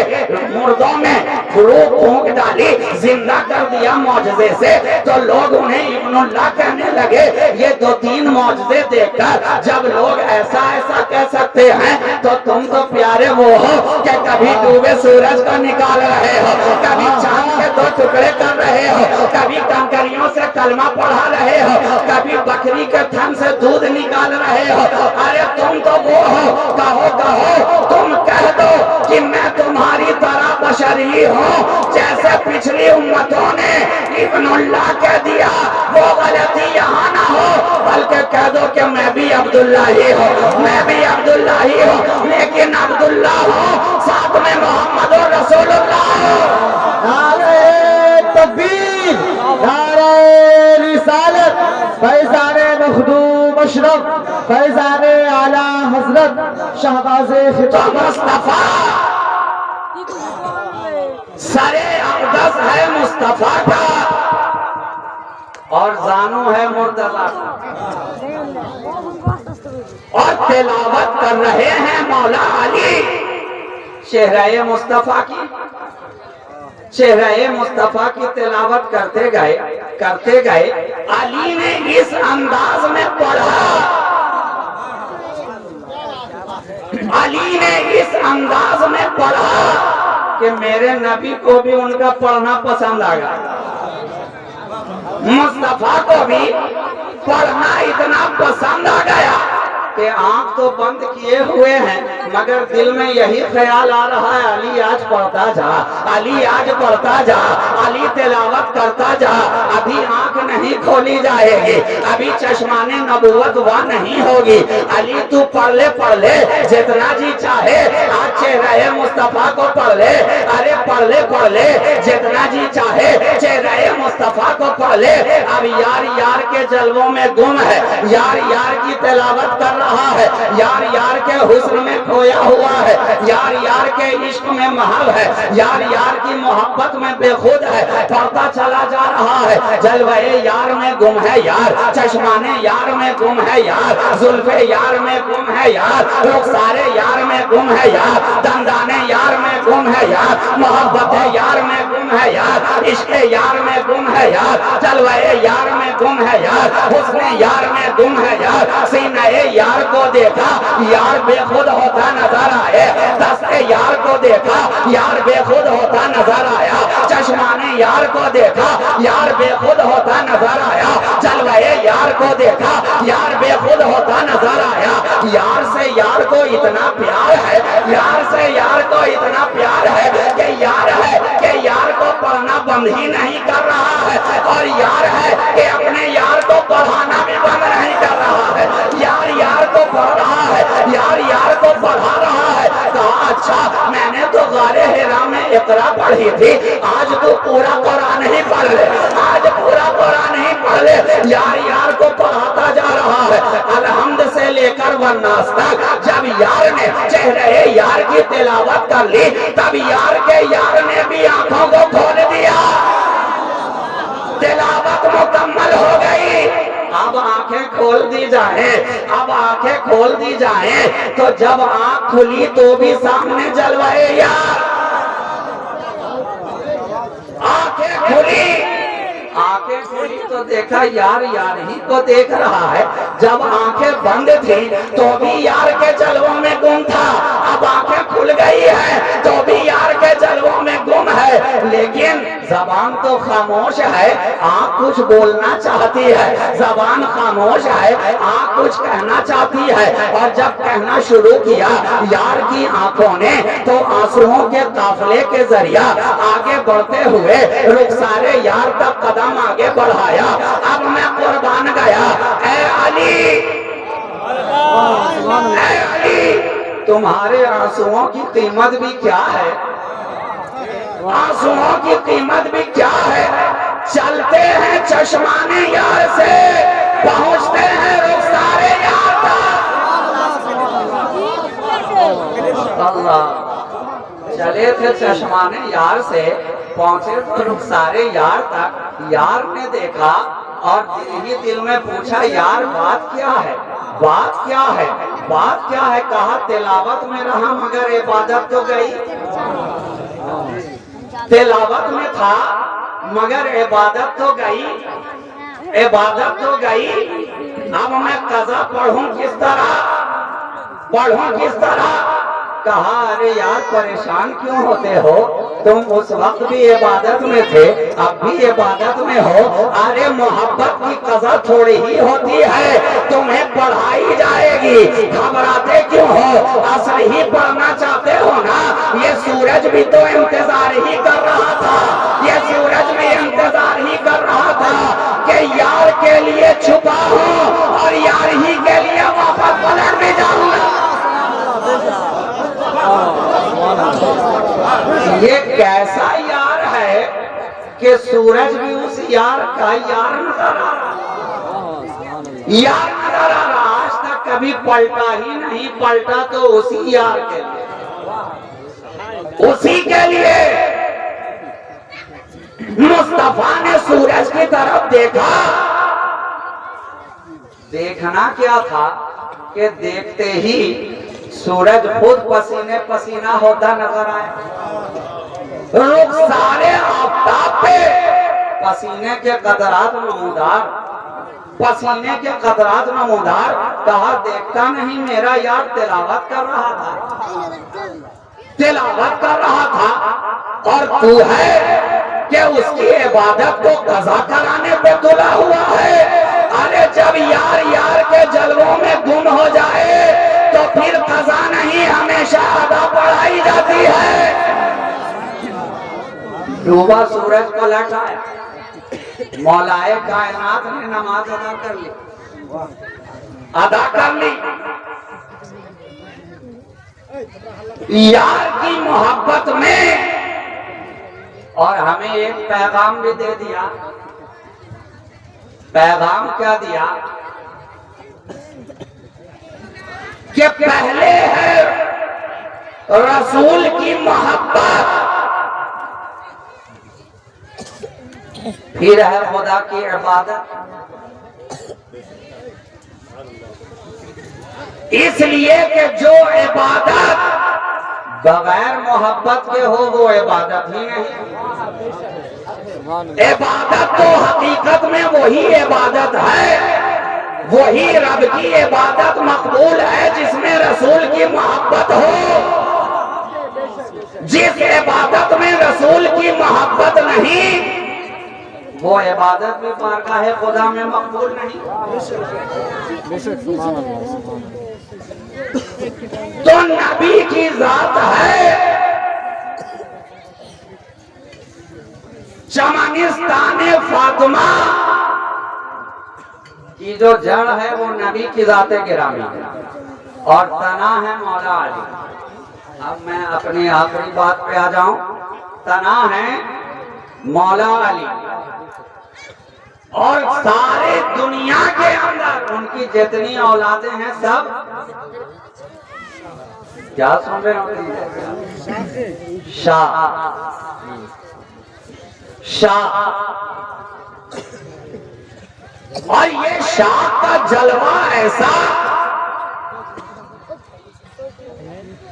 [SPEAKER 2] मुर्दों में रूह फूंक डाली, जिंदा कर दिया मौजज़े से, तो लोग उन्हें इब्नुल्लाह कहने लगे। ये 2-3 मौजज़े देखकर जब लोग ऐसा ऐसा कह सकते हैं तो तुम तो प्यारे वो हो कि कभी डूबे सूरज को निकाल रहे हो, कभी चांद के 2 टुकड़े कर रहे हो, कभी कंकरियों से कलमा पढ़ा रहे रहे हो, कभी बकरी के थन से दूध निकाल रहे हो। अरे तुम तो वो हो, कहो कहो, तुम कह दो कि मैं तुम्हारी तरह बशरी हूँ। जैसे पिछली उम्मतों ने इब्नुल्लाह कह दिया, वो गलती यहाँ ना हो, बल्कि कह दो कि मैं भी अब्दुल्ला ही हूँ, मैं भी अब्दुल्ला ही हूँ, लेकिन अब्दुल्ला हूँ साथ में मोहम्मद रसूलुल्लाह।
[SPEAKER 3] नारे तकबीर, नारे रिसालत, फैज़ाने मखदूम अशरफ, फैज़ाने आला हजरत शहबाज़े
[SPEAKER 2] तो
[SPEAKER 3] खिताब
[SPEAKER 2] मुस्तफा सरे अक़दस है मुस्तफा का, और जानू है मुर्तज़ा का, और तिलावत कर रहे हैं मौला अली चेहरे मुस्तफा की, चेहरे मुस्तफा की तिलावत करते गए। अली ने इस अंदाज में पढ़ा, अली ने इस अंदाज में पढ़ा कि मेरे नबी को भी उनका पढ़ना पसंद आ गया, मुस्तफा को भी पढ़ना इतना पसंद आ गया कि आंख तो बंद किए हुए हैं, मगर दिल में यही ख्याल आ रहा है, अली आज पढ़ता जा, अली आज पढ़ता जा, अली तिलावत करता जा। अभी आंख नहीं खोली जाएगी, अभी चश्माने नबूवत वह नहीं होगी। अली तू पढ़ ले जितना जी चाहे, आज चेहरे मुस्तफा को पढ़ ले, अरे पढ़ ले जितना जी चाहे, चेहरे मुस्तफा को पढ़ ले। अब यार के जलवों में गुम है, यार की तिलावत कर रहा है, यार के हुस्न में खोया हुआ है, यार के इश्क में महव है, यार की मोहब्बत में बेखुद है, पढ़ता चला जा रहा है। जलवे यार में गुम है यार, चश्माने यार में गुम है यार, जुल्फे यार में गुम है यार, रुखसारे यार में गुम है यार, दंदाने यार में गुम है यार, मोहब्बत यार में गुम है यार, इश्क यार में गुम है यार, जलवे यार में गुम है यार, हुस्न यार में गुम है यार। सीने यार को देखा, यार बेखुद होता नजर आए, दस्ते यार को देखा, यार बेखुद होता नजर आया, चश्माने यार को देखा, यार बेखुद होता नजर आया, जलवाए यार को देखा, यार बेखुद होता नजर आया। यार से यार को इतना प्यार है, यार से यार को इतना प्यार है कि यार को पढ़ना बंद ही नहीं कर रहा है, और यार है कि अपने यार को पढ़ाना भी बंद नहीं कर रहा है। यार को पढ़ रहा है, यार को पढ़ा रहा है। कहा अच्छा, मैंने तो गारे हिरा में इकरा पढ़ी थी, आज तो पूरा कुरान ही पढ़ ले, आज पूरा कुरान ही पढ़ ले। यार को पढ़ाता जा रहा है, अलहम्द से लेकर वन्नास तक। जब यार ने चेहरे यार की तिलावत कर ली, तब यार ने भी आंखों को खोल दिया, तिलावत मुकम्मल हो गई। अब आंखें खोल दी जाए, अब आंखें खोल दी जाए, तो जब आंख खुली तो भी सामने जलवाए यार। आंखें खुली तो देखा यार ही को देख रहा है। जब आंखें बंद थी तो भी यार के जलवों में गुम था, अब आंखें खुल गई है तो भी यार के जलवों में गुम है। लेकिन जबान तो खामोश है, आंख कुछ बोलना चाहती है। जबान खामोश है, आंख कुछ कहना चाहती है। और जब कहना शुरू किया यार की आंखों ने, तो आंसुओं के काफिले के जरिया आगे बढ़ते हुए रुखसारे यार तक कदम आगे बढ़ाया। अब मैं कुर्बान गया, ऐ अली, तुम्हारे आंसुओं की कीमत भी क्या है, आंसुओं की कीमत भी क्या है। चलते हैं चश्माने यार से, पहुंचते हैं रुखसारे यार तक। अल्लाह, चले थे चश्माने यार से, पहुंचे तो रुखसारे यार तक। यार ने देखा और दिल ही दिल में पूछा, यार बात क्या है, बात क्या है, बात क्या है। कहा तिलावत में रहा मगर इबादत तो गई, तिलावत में था मगर इबादत तो गई, इबादत तो गई। अब मैं कज़ा पढ़ूं किस तरह, पढ़ूं किस तरह। कहा अरे यार परेशान क्यों होते हो, तुम उस वक्त भी इबादत में थे, अब भी इबादत में हो। अरे मोहब्बत की कज़ा थोड़ी ही होती है, तुम्हें पढ़ाई जाएगी, घबराते क्यों हो, असर ही पढ़ना चाहते हो ना। ये सूरज भी तो इंतजार ही कर रहा था, ये सूरज भी इंतजार ही कर रहा था कि यार के लिए छुपा हूं और यार ही के लिए वापस पलट भी जाऊंगा। ये कैसा यार है कि सूरज भी उस यार का यार नजर आ रहा, यार नजर आ रहा। आज तक कभी पलटा ही नहीं, पलटा तो उसी यार के लिए, उसी के लिए। मुस्तफा ने सूरज की तरफ देखा, देखना क्या था कि देखते ही सूरज खुद पसीने पसीना होता नजर आए। रुख सारे आफताब पे पसीने के कतरात नमूदार, पसीने के कतरात नमूदार। कहा देखता नहीं मेरा यार तिलावत कर रहा था, तिलावत कर रहा था और तू है कि उसकी इबादत को कज़ा कराने पे तुला हुआ है। अरे जब यार यार के जलवों में गुम हो जाए तो फिर कज़ा नहीं हमेशा अदा पढ़ाई जाती है। डूबा सूरज पलट आया, मौलाए कायनात ने नमाज अदा कर ली, अदा कर ली। यार की मोहब्बत में और हमें एक पैगाम भी दे दिया। पैगाम क्या दिया कि पहले है रसूल की मोहब्बत, फिर है खुदा की इबादत। इसलिए कि जो इबादत बगैर मोहब्बत के हो वो इबादत ही नहीं। इबादत तो हकीकत में वही इबादत है, वही रब की इबादत मकबूल है जिसमें रसूल की मोहब्बत हो। जिस इबादत में रसूल की मोहब्बत नहीं वो इबादत भी बारगाह खुदा में मकबूल नहीं। तो नबी की जात है चमनिस्तान फातिमा की जो जड़ है वो नबी की जाते गिरामी है और तना है मौला अली। अब मैं अपनी आखिरी बात पे आ जाऊं। तना है मौला अली और सारे दुनिया के अंदर उनकी जितनी औलादें हैं सब क्या सुन रहे हो? शाह, शाह। और ये शाह का जलवा ऐसा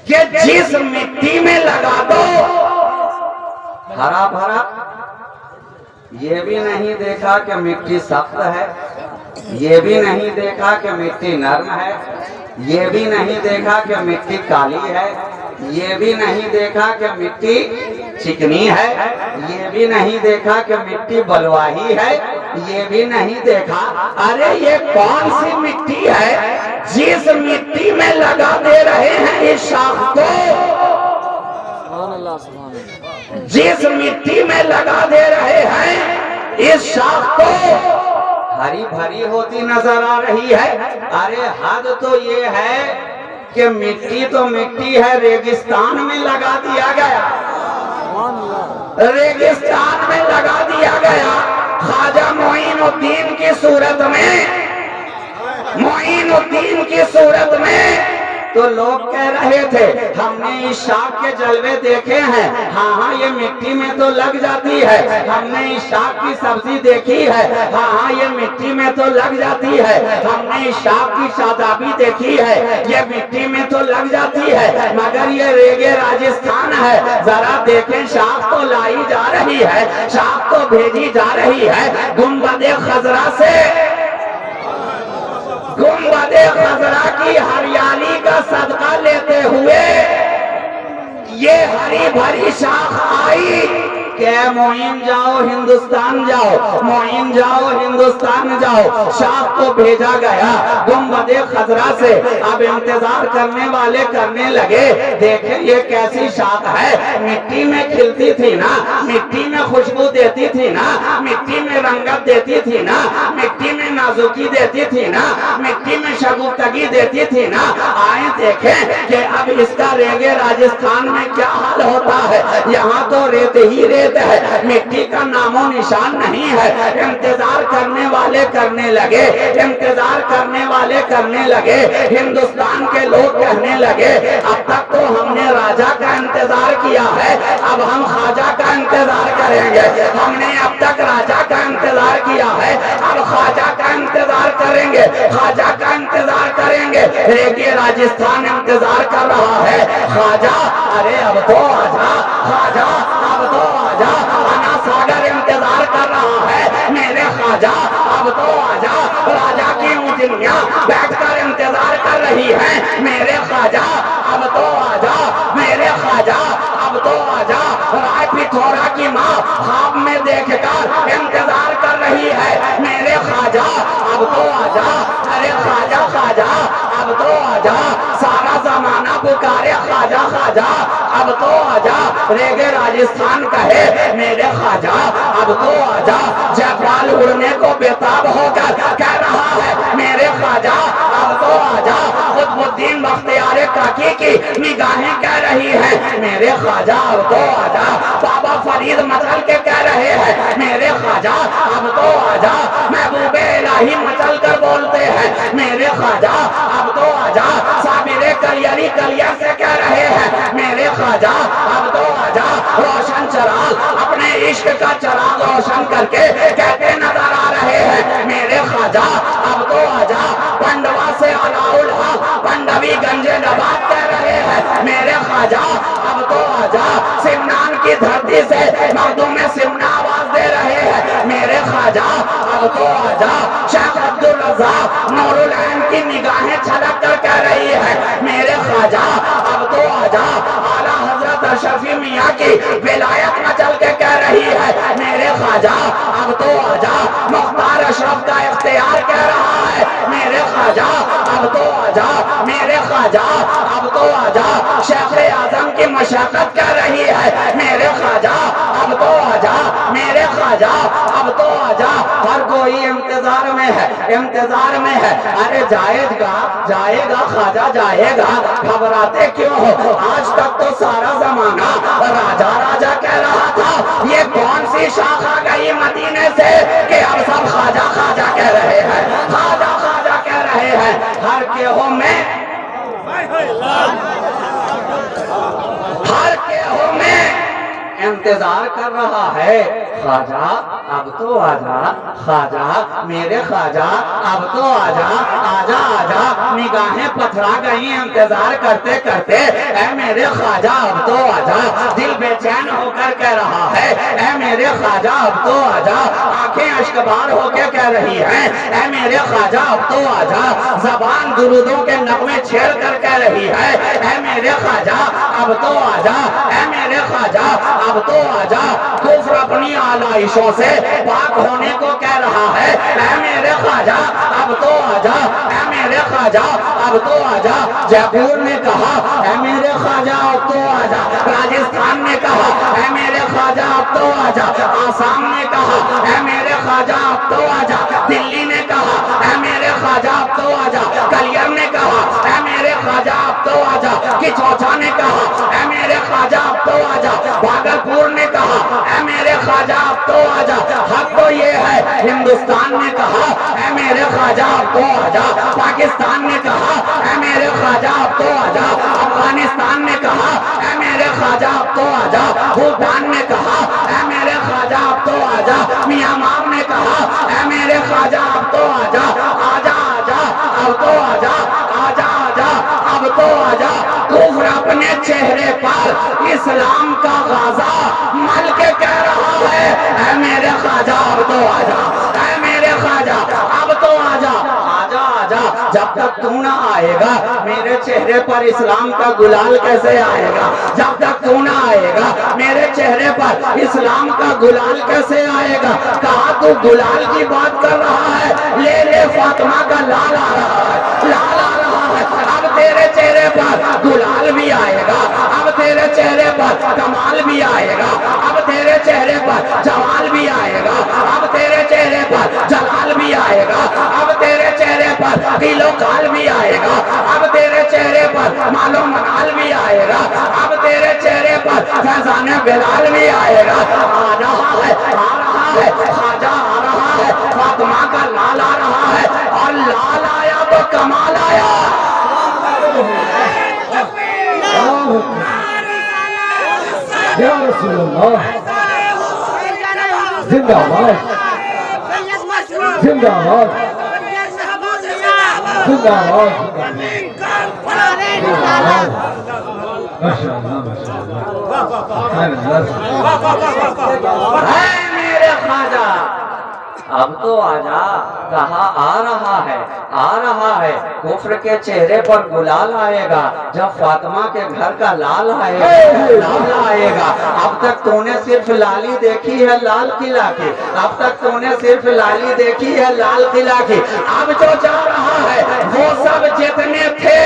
[SPEAKER 2] कि जिस मिट्टी में लगा दो हरा भरा, ये भी नहीं देखा कि मिट्टी सख्त है, ये भी नहीं देखा कि मिट्टी नरम है, ये भी नहीं देखा कि मिट्टी काली है, ये भी नहीं देखा कि मिट्टी चिकनी है, ये भी नहीं देखा कि मिट्टी बलुआही है, ये भी नहीं देखा। अरे ये कौन सी मिट्टी है जिस मिट्टी में लगा दे रहे हैं इस शाख को, जिस मिट्टी में लगा दे रहे हैं इस शाख को हरी भरी होती नजर आ रही है। अरे हद तो ये है कि मिट्टी तो मिट्टी है, रेगिस्तान में लगा दिया गया, रेगिस्तान में लगा दिया गया। ख्वाजा मोइनुद्दीन की सूरत में, मोइनुद्दीन की सूरत में तो लोग कह रहे थे हमने इस शाख के जलवे देखे हैं, हाँ हाँ ये मिट्टी में तो लग जाती है। हमने इस शाख की सब्जी देखी है, हाँ हाँ ये मिट्टी में तो लग जाती है। हमने इस शाख की शादाबी देखी है, ये मिट्टी में तो लग जाती है। मगर ये रेगे राजस्थान है, जरा देखें शाख तो लाई जा रही है, शाख तो भेजी जा रही है गुंबदे खजरा से। गुंबदे खजरा की हरियाली का सदका लेते हुए ये हरी भरी शाख आई के मोइन जाओ हिंदुस्तान जाओ, मोइन जाओ हिंदुस्तान जाओ। शाख को भेजा गया गुंबदे खजरा से। अब इंतजार करने वाले करने लगे, देखे ये कैसी शाख है, मिट्टी में खिलती थी ना, मिट्टी में खुशबू देती थी ना, मिट्टी में रंगत देती थी ना, मिट्टी में नाजुकी देती थी ना, मिट्टी में शगुफ्तगी देती थी ना। आए देखें कि अब इसका रेगे राजस्थान में क्या हाल होता है। यहाँ तो रेत ही रेत है, मिट्टी का नामो निशान नहीं है। इंतजार करने वाले करने लगे, इंतजार करने वाले करने लगे। हिंदुस्तान के लोग कहने लगे अब तक तो हमने राजा का इंतजार किया है, अब हम ख्वाजा का इंतजार करेंगे। हमने अब तक राजा का इंतजार किया है, अब ख्वाजा का इंतजार करेंगे, ख्वाजा का इंतजार करेंगे। रेगे राजस्थान इंतजार कर रहा है, ख्वाजा अरे अब तो आजा, ख्वाजा अब तो आजा। अना सागर इंतजार कर रहा है, मेरे ख्वाजा अब तो आजा। राजा की ऊँटनियाँ बैठकर इंतजार कर रही हैं, मेरे ख्वाजा अब तो आजा, मेरे ख्वाजा अब तो आजा। राय पिथौरा की माँ ख्वाब में देखकर इंतजार कर रही है, मेरे ख्वाजा अब तो आजा। अरे ख्वाजा ख्वाजा अब तो आजा, सारा जमाना पुकारे ख्वाजा ख्वाजा अब तो आजा। रेगे राजस्थान कहे मेरे ख्वाजा अब तो आजा। जयपाल उड़ने को बेताब होकर कह रहा है, मेरे ख्वाजा अब तो आजा। कुतुबुद्दीन बख्तियार काकी की निगाहें कह रही हैं, मेरे ख्वाजा अब तो आजा। बाबा फरीद मचल के कह रहे हैं, मेरे ख्वाजा अब तो आजा। महबूबे इलाही मचल कर बोलते हैं, मेरे ख्वाजा अब तो आजा। साबिरे कलियरी कलियर से कह रहे हैं, मेरे ख्वाजा अब तो आजा। रोशन चराग अपने इश्क का चराग रोशन करके कहते नजर आ रहे हैं, मेरे ख्वाजा अब तो आजा। पंडवा से अलाउल हक पंडवी गंजे नवाब कह रहे हैं, मेरे ख्वाजा अब तो आजा। सिमनान की धरती से मर्दों में सिमना आवाज दे रहे हैं, मेरे ख्वाजा अब तो आजा। शेख अब्दुल रज़ाक नूरुल ऐन की निगाहें छलक कर कह रही है, मेरे ख्वाजा अब तो आजा। आला हजरत अशरफी मियाँ की विलायत मचल के कह रही है, मेरे ख्वाजा अब तो आजा। मुख्तार अशरफ का इख्तियार कह रहा है, मेरे ख्वाजा अब तो आजा, मेरे ख्वाजा अब तो आजा। शेख आजम की मशक्कत कह रही है, मेरे ख्वाजा अब तो आजा, मेरे ख्वाजा अब तो आजा। हर कोई इंतजार में है, इंतजार में है। अरे जाएगा जाएगा ख्वाजा जाएगा, घबराते क्यों हो। आज तक तो सारा जमाना राजा राजा कह रहा था, ये कौन सी शाख आ गई मदीने से कि अब सब ख्वाजा ख्वाजा कह रहे हैं, ख्वाजा ख्वाजा कह रहे हैं। हर के हो में हर के हो में इंतजार कर रहा है, ख्वाजा अब तो आजा, ख्वाजा मेरे ख्वाजा अब तो आजा, आजा आजा। निगाहें पथरा गई इंतजार करते करते, ऐ मेरे ख्वाजा अब तो आजा। दिल बेचैन होकर कह रहा है, ऐ मेरे ख्वाजा अब तो आजा। आंखें अश्कबार होकर कह रही हैं, ऐ मेरे ख्वाजा अब तो आजा। जबान दुरूदों के नगमे छेड़ कर कह रही है, ऐ मेरे ख्वाजा अब तो आजा, ऐ मेरे ख्वाजा अब तो आजा। कुफ्र अपनी आलाइशों से पाक होने को कह रहा है, ऐ मेरे ख्वाजा अब तो आजा, ऐ मेरे ख्वाजा अब तो आजा। जयपुर ने कहा, ऐ मेरे ख्वाजा अब तो आजा। राजस्थान ने कहा, ऐ मेरे ख्वाजा अब तो आजा। आसाम ने कहा, ऐ मेरे ख्वाजा अब तो आजा। दिल्ली ने कहा, ऐ मेरे ख्वाजा अब तो आजा। कलियर ने कहा, ऐ मेरे ख्वाजा अब तो आजा। किचौचा ने कहा, ऐ मेरे ख्वाजा अब तो आजा। भागलपुर ने कहा, ऐ मेरे ख्वाजा अब तो आजा। हक तो ये है, हिंदुस्तान ने कहा, ऐ मेरे ख्वाजा अब तो आजा। पाकिस्तान ने कहा, ऐ मेरे ख्वाजा अब तो आजा। अफगानिस्तान ने कहा, ऐ मेरे ख्वाजा अब तो आजा। भूटान ने कहा, ऐ मेरे ख्वाजा अब तो आजा। म्यांमार ने कहा, ऐ मेरे ख्वाजा अब तो आजा। आजा आजा अब तो आजा, आजा आजा अब तो आजा। कुफ्र अपने चेहरे पर इस्लाम का गाजा मल के कह रहा है, ऐ मेरे ख्वाजा अब तो आजा, ऐ मेरे ख्वाजा अब तो आजा, आजा आजा। जब जब तक तू ना आएगा मेरे चेहरे पर इस्लाम का गुलाल कैसे आएगा? जब तक तू ना आएगा मेरे चेहरे पर इस्लाम का गुलाल कैसे आएगा? कहा तू गुलाल की बात कर रहा है, ले ले फातिमा का लाल आ रहा है, लाल आ रहा है। अब तेरे चेहरे पर गुलाल भी आएगा, अब तेरे चेहरे पर कमाल भी आएगा, अब तेरे चेहरे पर जमाल भी आएगा, अब तेरे चेहरे पर जलाल भी आएगा, अब तेरे चेहरे पर किलो काल भी आएगा, अब तेरे चेहरे पर मालो मनाल भी आएगा, अब तेरे चेहरे पर फैजाने बिलाल भी आएगा। आ रहा है, आ रहा है, खाजा आ रहा है, फातिमा का लाल आ रहा है, और लाल आया तो कमाल आया।
[SPEAKER 3] या रसूल अल्लाह, जिंदाबाद जिंदाबाद जिंदाबाद। माशाअल्लाह माशाअल्लाह।
[SPEAKER 1] है मेरे ख्वाजा, अब तो आजा। कहा आ रहा है, आ रहा है। कुफ्र के चेहरे पर गुलाल आएगा जब फातिमा के घर का लाल आएगा, लाल आएगा। अब तक तूने सिर्फ लाली देखी है लाल किला की, अब तक तूने सिर्फ लाली देखी है लाल किला की। अब जो जा रहा है वो सब जितने थे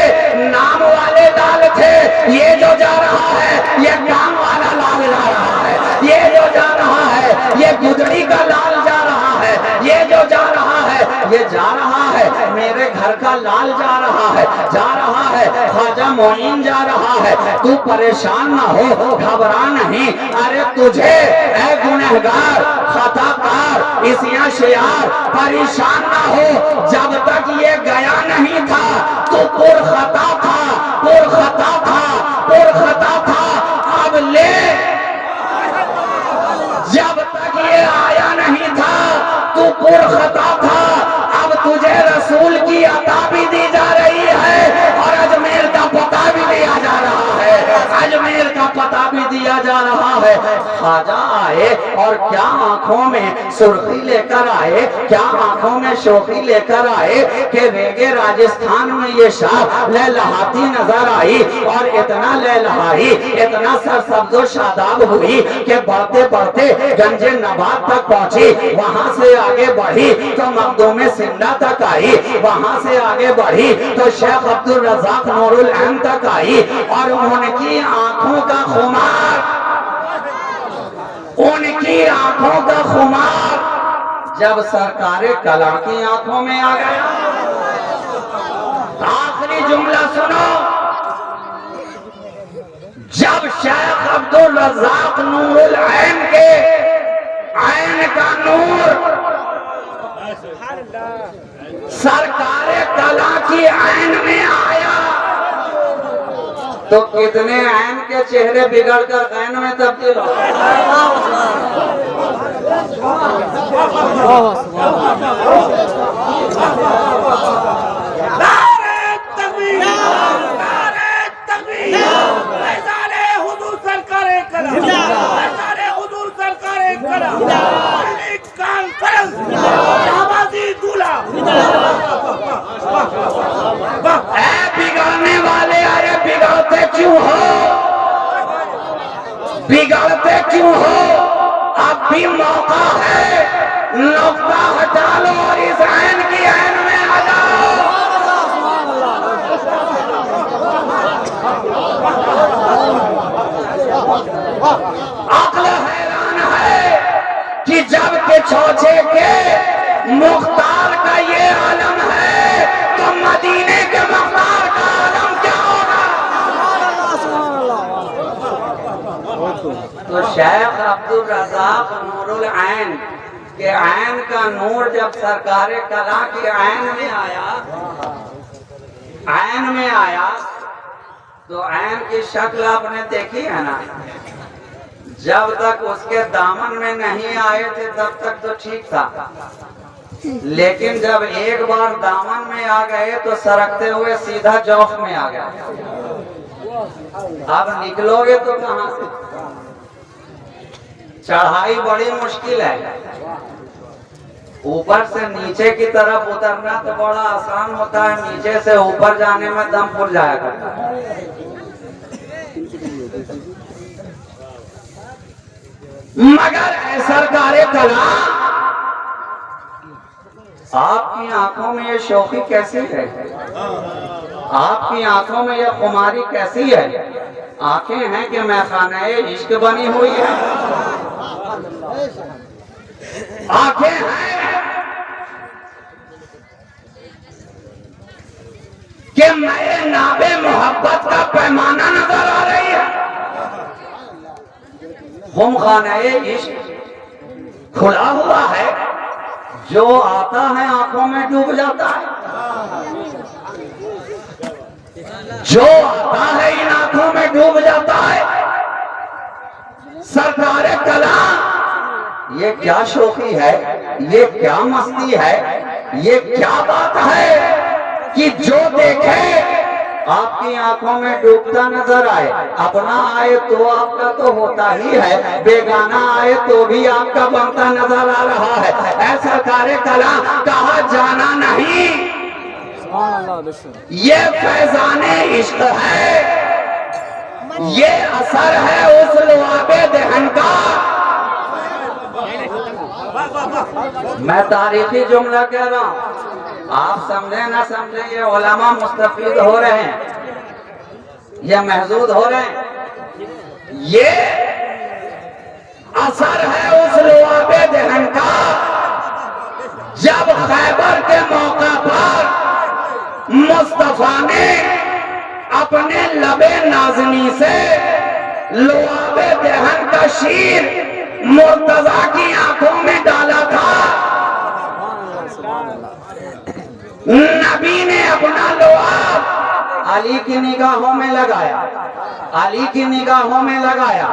[SPEAKER 1] नाम वाले लाल थे, ये जो जा रहा है ये काम वाला लाल जा रहा है, ये जो जा रहा है ये गुदड़ी का लाल जा रहा है, ये जो जा रहा है ये जा रहा है मेरे घर का लाल जा रहा है, जा रहा है ख्वाजा मोइन जा रहा है। तू परेशान ना हो, घबरा नहीं। अरे तुझे ऐ गुनहगार खताकार इसिया शियार परेशान ना हो, जब तक ये गया नहीं था तो पुरखता था, पुरखता था, पुरखता था। अब ले, जब तक ये आया नहीं था तू पुरखता था, अब तुझे रसूल की अता भी दी जा रही है और अजमेर का पता भी दिया जा रहा है, अजमेर का पता भी दिया जा रहा है। ख्वाजा आए और क्या आंखों में सुर्खी लेकर आए, क्या आंखों में शोखी लेकर आए कि रेगे राजस्थान में ये शाह लहलहाती नजर आई, और इतना लहलहाई, इतना सरसब्जो शादाब हुई कि बढ़ते बढ़ते गंजे नवाब तक पहुंची, वहां से आगे बढ़ी तो मखदूम सिंधा तक आई, वहां से आगे बढ़ी तो शेख अब्दुल रज़ाक नूरुल ऐन तक आई। और उनकी आंखों का खुमार, उनकी आंखों का खुमार जब सरकारे कला की आंखों में आ गया। आखिरी जुमला सुनो, जब शेख अब्दुल रज़ाक नूरुल ऐन के ऐन का नूर सरकारे कला की ऐन में आया तो कितने ऐन के चेहरे बिगड़कर ऐन में तब्दील हो गए। बिगड़ने वाले, अरे बिगड़ते क्यों हो, बिगड़ते क्यों हो? अब भी मौका है, नुक्ता हटा लो और इस ऐन की ऐन में आ जाओ। अक्ल हैरान है कि जब के चौथे के मुख्तार का ये आलम है तो मदीने के मुख्तार का आलम क्या होगा? तो शेख अब्दुल रज़ाक नूरुल ऐन के ऐन का नूर जब सरकारे कला के ऐन में आया, ऐन में आया तो ऐन की शक्ल आपने देखी है ना। जब तक उसके दामन में नहीं आए थे तब तक तो ठीक था, लेकिन जब एक बार दामन में आ गए तो सरकते हुए सीधा जौफ में आ गया। अब निकलोगे तो कहां से? चढ़ाई बड़ी मुश्किल है। ऊपर से नीचे की तरफ उतरना तो बड़ा आसान होता है, नीचे से ऊपर जाने में दम फूल जाया करता है।
[SPEAKER 2] मगर सरकारे कलाम
[SPEAKER 1] आपकी आंखों में ये शौकी कैसी है? आपकी आंखों में ये खुमारी कैसी है? आंखें हैं कि मैखाने इश्क बनी हुई है?
[SPEAKER 2] आंखें हैं कि मैं नाबे मोहब्बत का पैमाना नजर आ रही है।
[SPEAKER 1] हम खाने इश्क खुला हुआ है, जो आता है आंखों में डूब जाता है।
[SPEAKER 2] जो आता है इन आंखों में डूब जाता है। सरकारे कलाम
[SPEAKER 1] ये क्या शौकी है, ये क्या मस्ती है, ये क्या बात है
[SPEAKER 2] कि जो देखे
[SPEAKER 1] आपकी आंखों में डूबता नजर आए। अपना आए तो आपका तो होता ही है, बेगाना आए तो भी आपका बनता नजर आ रहा है।
[SPEAKER 2] ऐसा कार्य कला कहा जाना नहीं, ये फैजाने इश्क है, ये असर है उस लुआबे दहन का।
[SPEAKER 1] मैं तारीखी जुमला कह रहा हूँ, आप समझे ना समझे, ये उलमा मुस्तफीद हो रहे हैं, ये महजूद हो रहे हैं।
[SPEAKER 2] ये असर है उस लुआबे दहन का, जब खैबर के मौका पर मुस्तफा ने अपने लबे नाज़नी से लुआबे दहन का शीर मुर्तजा की आंखों में डाला था। नबी ने अपना लुआब
[SPEAKER 1] अली की निगाहों में लगाया, अली की निगाहों में लगाया,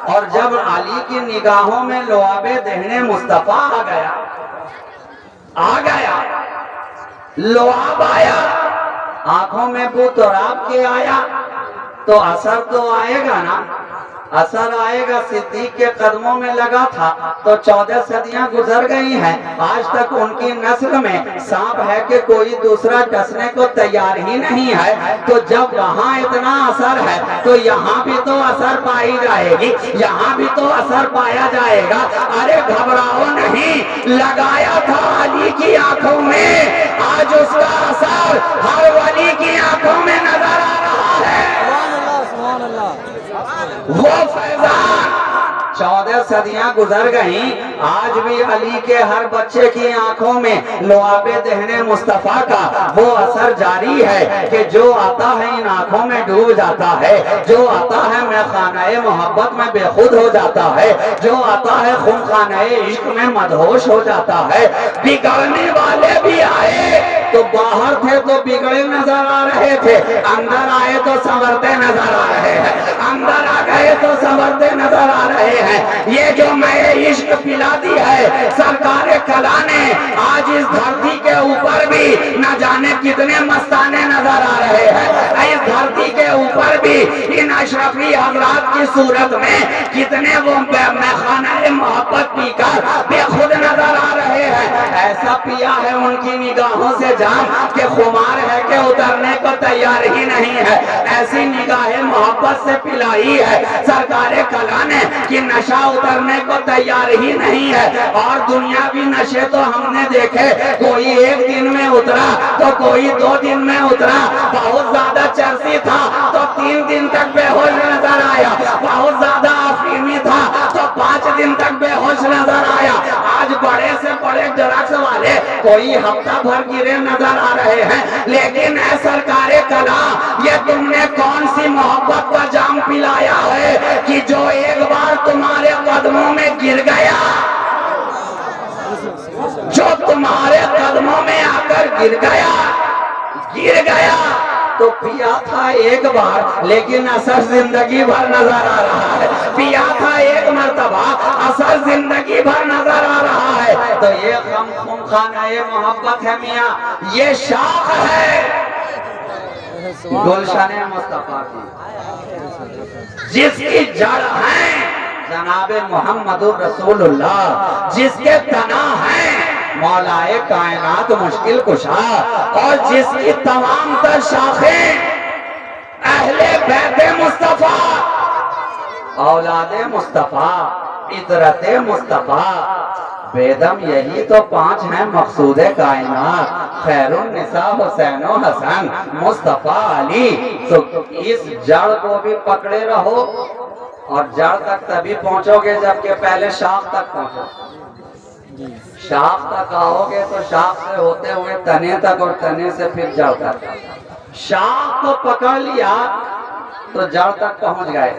[SPEAKER 1] और जब अली की निगाहों में लुआबे दहने मुस्तफा आ गया, लुआब आया, आंखों में बू तुराब के आया, तो असर तो आएगा ना, असर आएगा। सिद्दीक के कदमों में लगा था तो 14 सदियां गुजर गई हैं, आज तक उनकी नस्ल में सांप है कि कोई दूसरा डसने को तैयार ही नहीं है। तो जब वहाँ इतना असर है तो यहाँ भी तो असर पाई जाएगी, यहाँ भी तो असर पाया जाएगा। अरे घबराओ नहीं, लगाया था अली की आंखों में, आज उसका असर हर वली की आंखों में नजर आ रहा है। वो फैजान 14 सदियां गुजर गईं, आज भी अली के हर बच्चे की आंखों में लुआबे दहने मुस्तफा का वो असर जारी है कि जो आता है इन आंखों में डूब जाता है, जो आता है मैखानाए मोहब्बत में बेखुद हो जाता है, जो आता है खूनखानाए इश्क में मदहोश हो जाता है।
[SPEAKER 2] बिगड़ने वाले भी आए
[SPEAKER 1] तो बाहर थे तो बिगड़े नजर आ रहे थे,
[SPEAKER 2] अंदर आए तो संवरते नजर आ रहे हैं, अंदर आ गए तो संवरते नजर आ रहे हैं। ये जो मैं इश्क पिला दी है सरकारे कला ने, आज इस धरती के ऊपर भी न जाने कितने मस्ताने नजर आ रहे हैं। इस धरती के ऊपर भी इन अशरफी हजरात की सूरत में कितने वो मैखाना मोहब्बत पीकर बेखुद नजर आ रहे हैं।
[SPEAKER 1] ऐसा पिया है उनकी निगाहों से जाम के खुमार है कि उतरने को तैयार ही नहीं है। ऐसी निगाहें मोहब्बत से पिलाई है सरकारे कला ने कि नशा उतरने को तैयार ही नहीं है। और दुनियावी नशे तो हमने देखे, कोई एक दिन में उतरा तो कोई 2 दिन में उतरा, बहुत ज्यादा चर्सी था तो 3 दिन तक बेहोश नजर आया, बहुत ज्यादा अफीमी था तो 5 दिन तक बेहोश नजर आया। आज बड़े से बड़े ड्रग्स वाले कोई हफ्ता भर गिरे नजर आ रहे हैं। लेकिन ऐ सरकारे कला, ये तुमने कौन सी मोहब्बत का जाम पिलाया है कि जो एक बार तुम्हारे कदमों में गिर गया, जो तुम्हारे कदमों में आकर गिर गया तो पिया था एक बार लेकिन असर जिंदगी भर नजर आ रहा है।
[SPEAKER 2] पिया था एक मर्तबा, असर जिंदगी भर नजर आ रहा है।
[SPEAKER 1] तो ये खूनखाना ये मोहब्बत है मियाँ,
[SPEAKER 2] ये शाख है
[SPEAKER 1] गुलशन मुस्तफा की,
[SPEAKER 2] जिसकी जड़ है
[SPEAKER 1] जनाबे मोहम्मद रसूलुल्लाह,
[SPEAKER 2] जिसके तना है मौलाए कायनात मुश्किल कुशा, और जिसकी तमाम तर शाखें अहले बैते मुस्तफा, औलादे मुस्तफा, इतरते मुस्तफा, बेदम यही तो 5 हैं मकसूदे कायनात, खैरुन निसा हुसैन हसन मुस्तफा अली। तो इस जड़ को भी पकड़े रहो, और जड़ तक तभी पहुंचोगे जबकि पहले शाख तक पहुंचो। शाख तक आओगे तो शाख से होते हुए तने तक, और तने से फिर जड़ तक। शाख को पकड़ लिया तो जड़ तक पहुंच गए।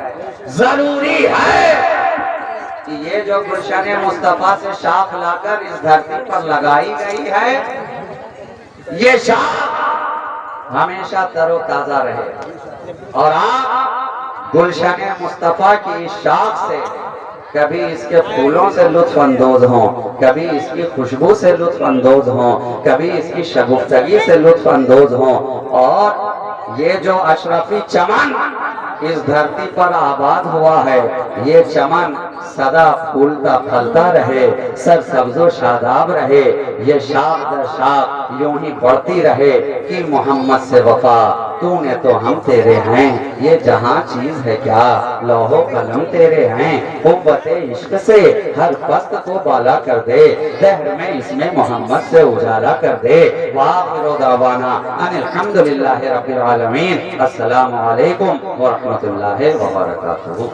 [SPEAKER 2] जरूरी है कि ये जो गुलशन मुस्तफा से शाख लाकर इस धरती पर लगाई गई है, ये शाख हमेशा तरोताजा रहे, और आप गुलशन मुस्तफा की इस शाख से कभी इसके फूलों से लुत्फ अंदोज हों, कभी इसकी खुशबू से लुत्फ अंदोज हों, कभी इसकी शगुफ्तगी से लुत्फ अंदोज हों, और ये जो अशरफी चमन इस धरती पर आबाद हुआ है, ये चमन सदा फूलता फलता रहे, सरसब्जो शादाब रहे, ये शाख दर शाख यूं ही बढ़ती रहे कि मोहम्मद से वफा तूने तो हम तेरे हैं, ये जहां चीज है क्या लौहो कलम तेरे हैं, कुव्वते इश्क से हर पस्त को बाला कर दे, दहर में इसमें मोहम्मद से उजाला कर दे। वाखिरु दावाना अनिल हम्दुलिल्लाहि रब्बिल आलमीन। अस्सलामु अलैकुम व रहमतुल्लाहि व बरकातुहू।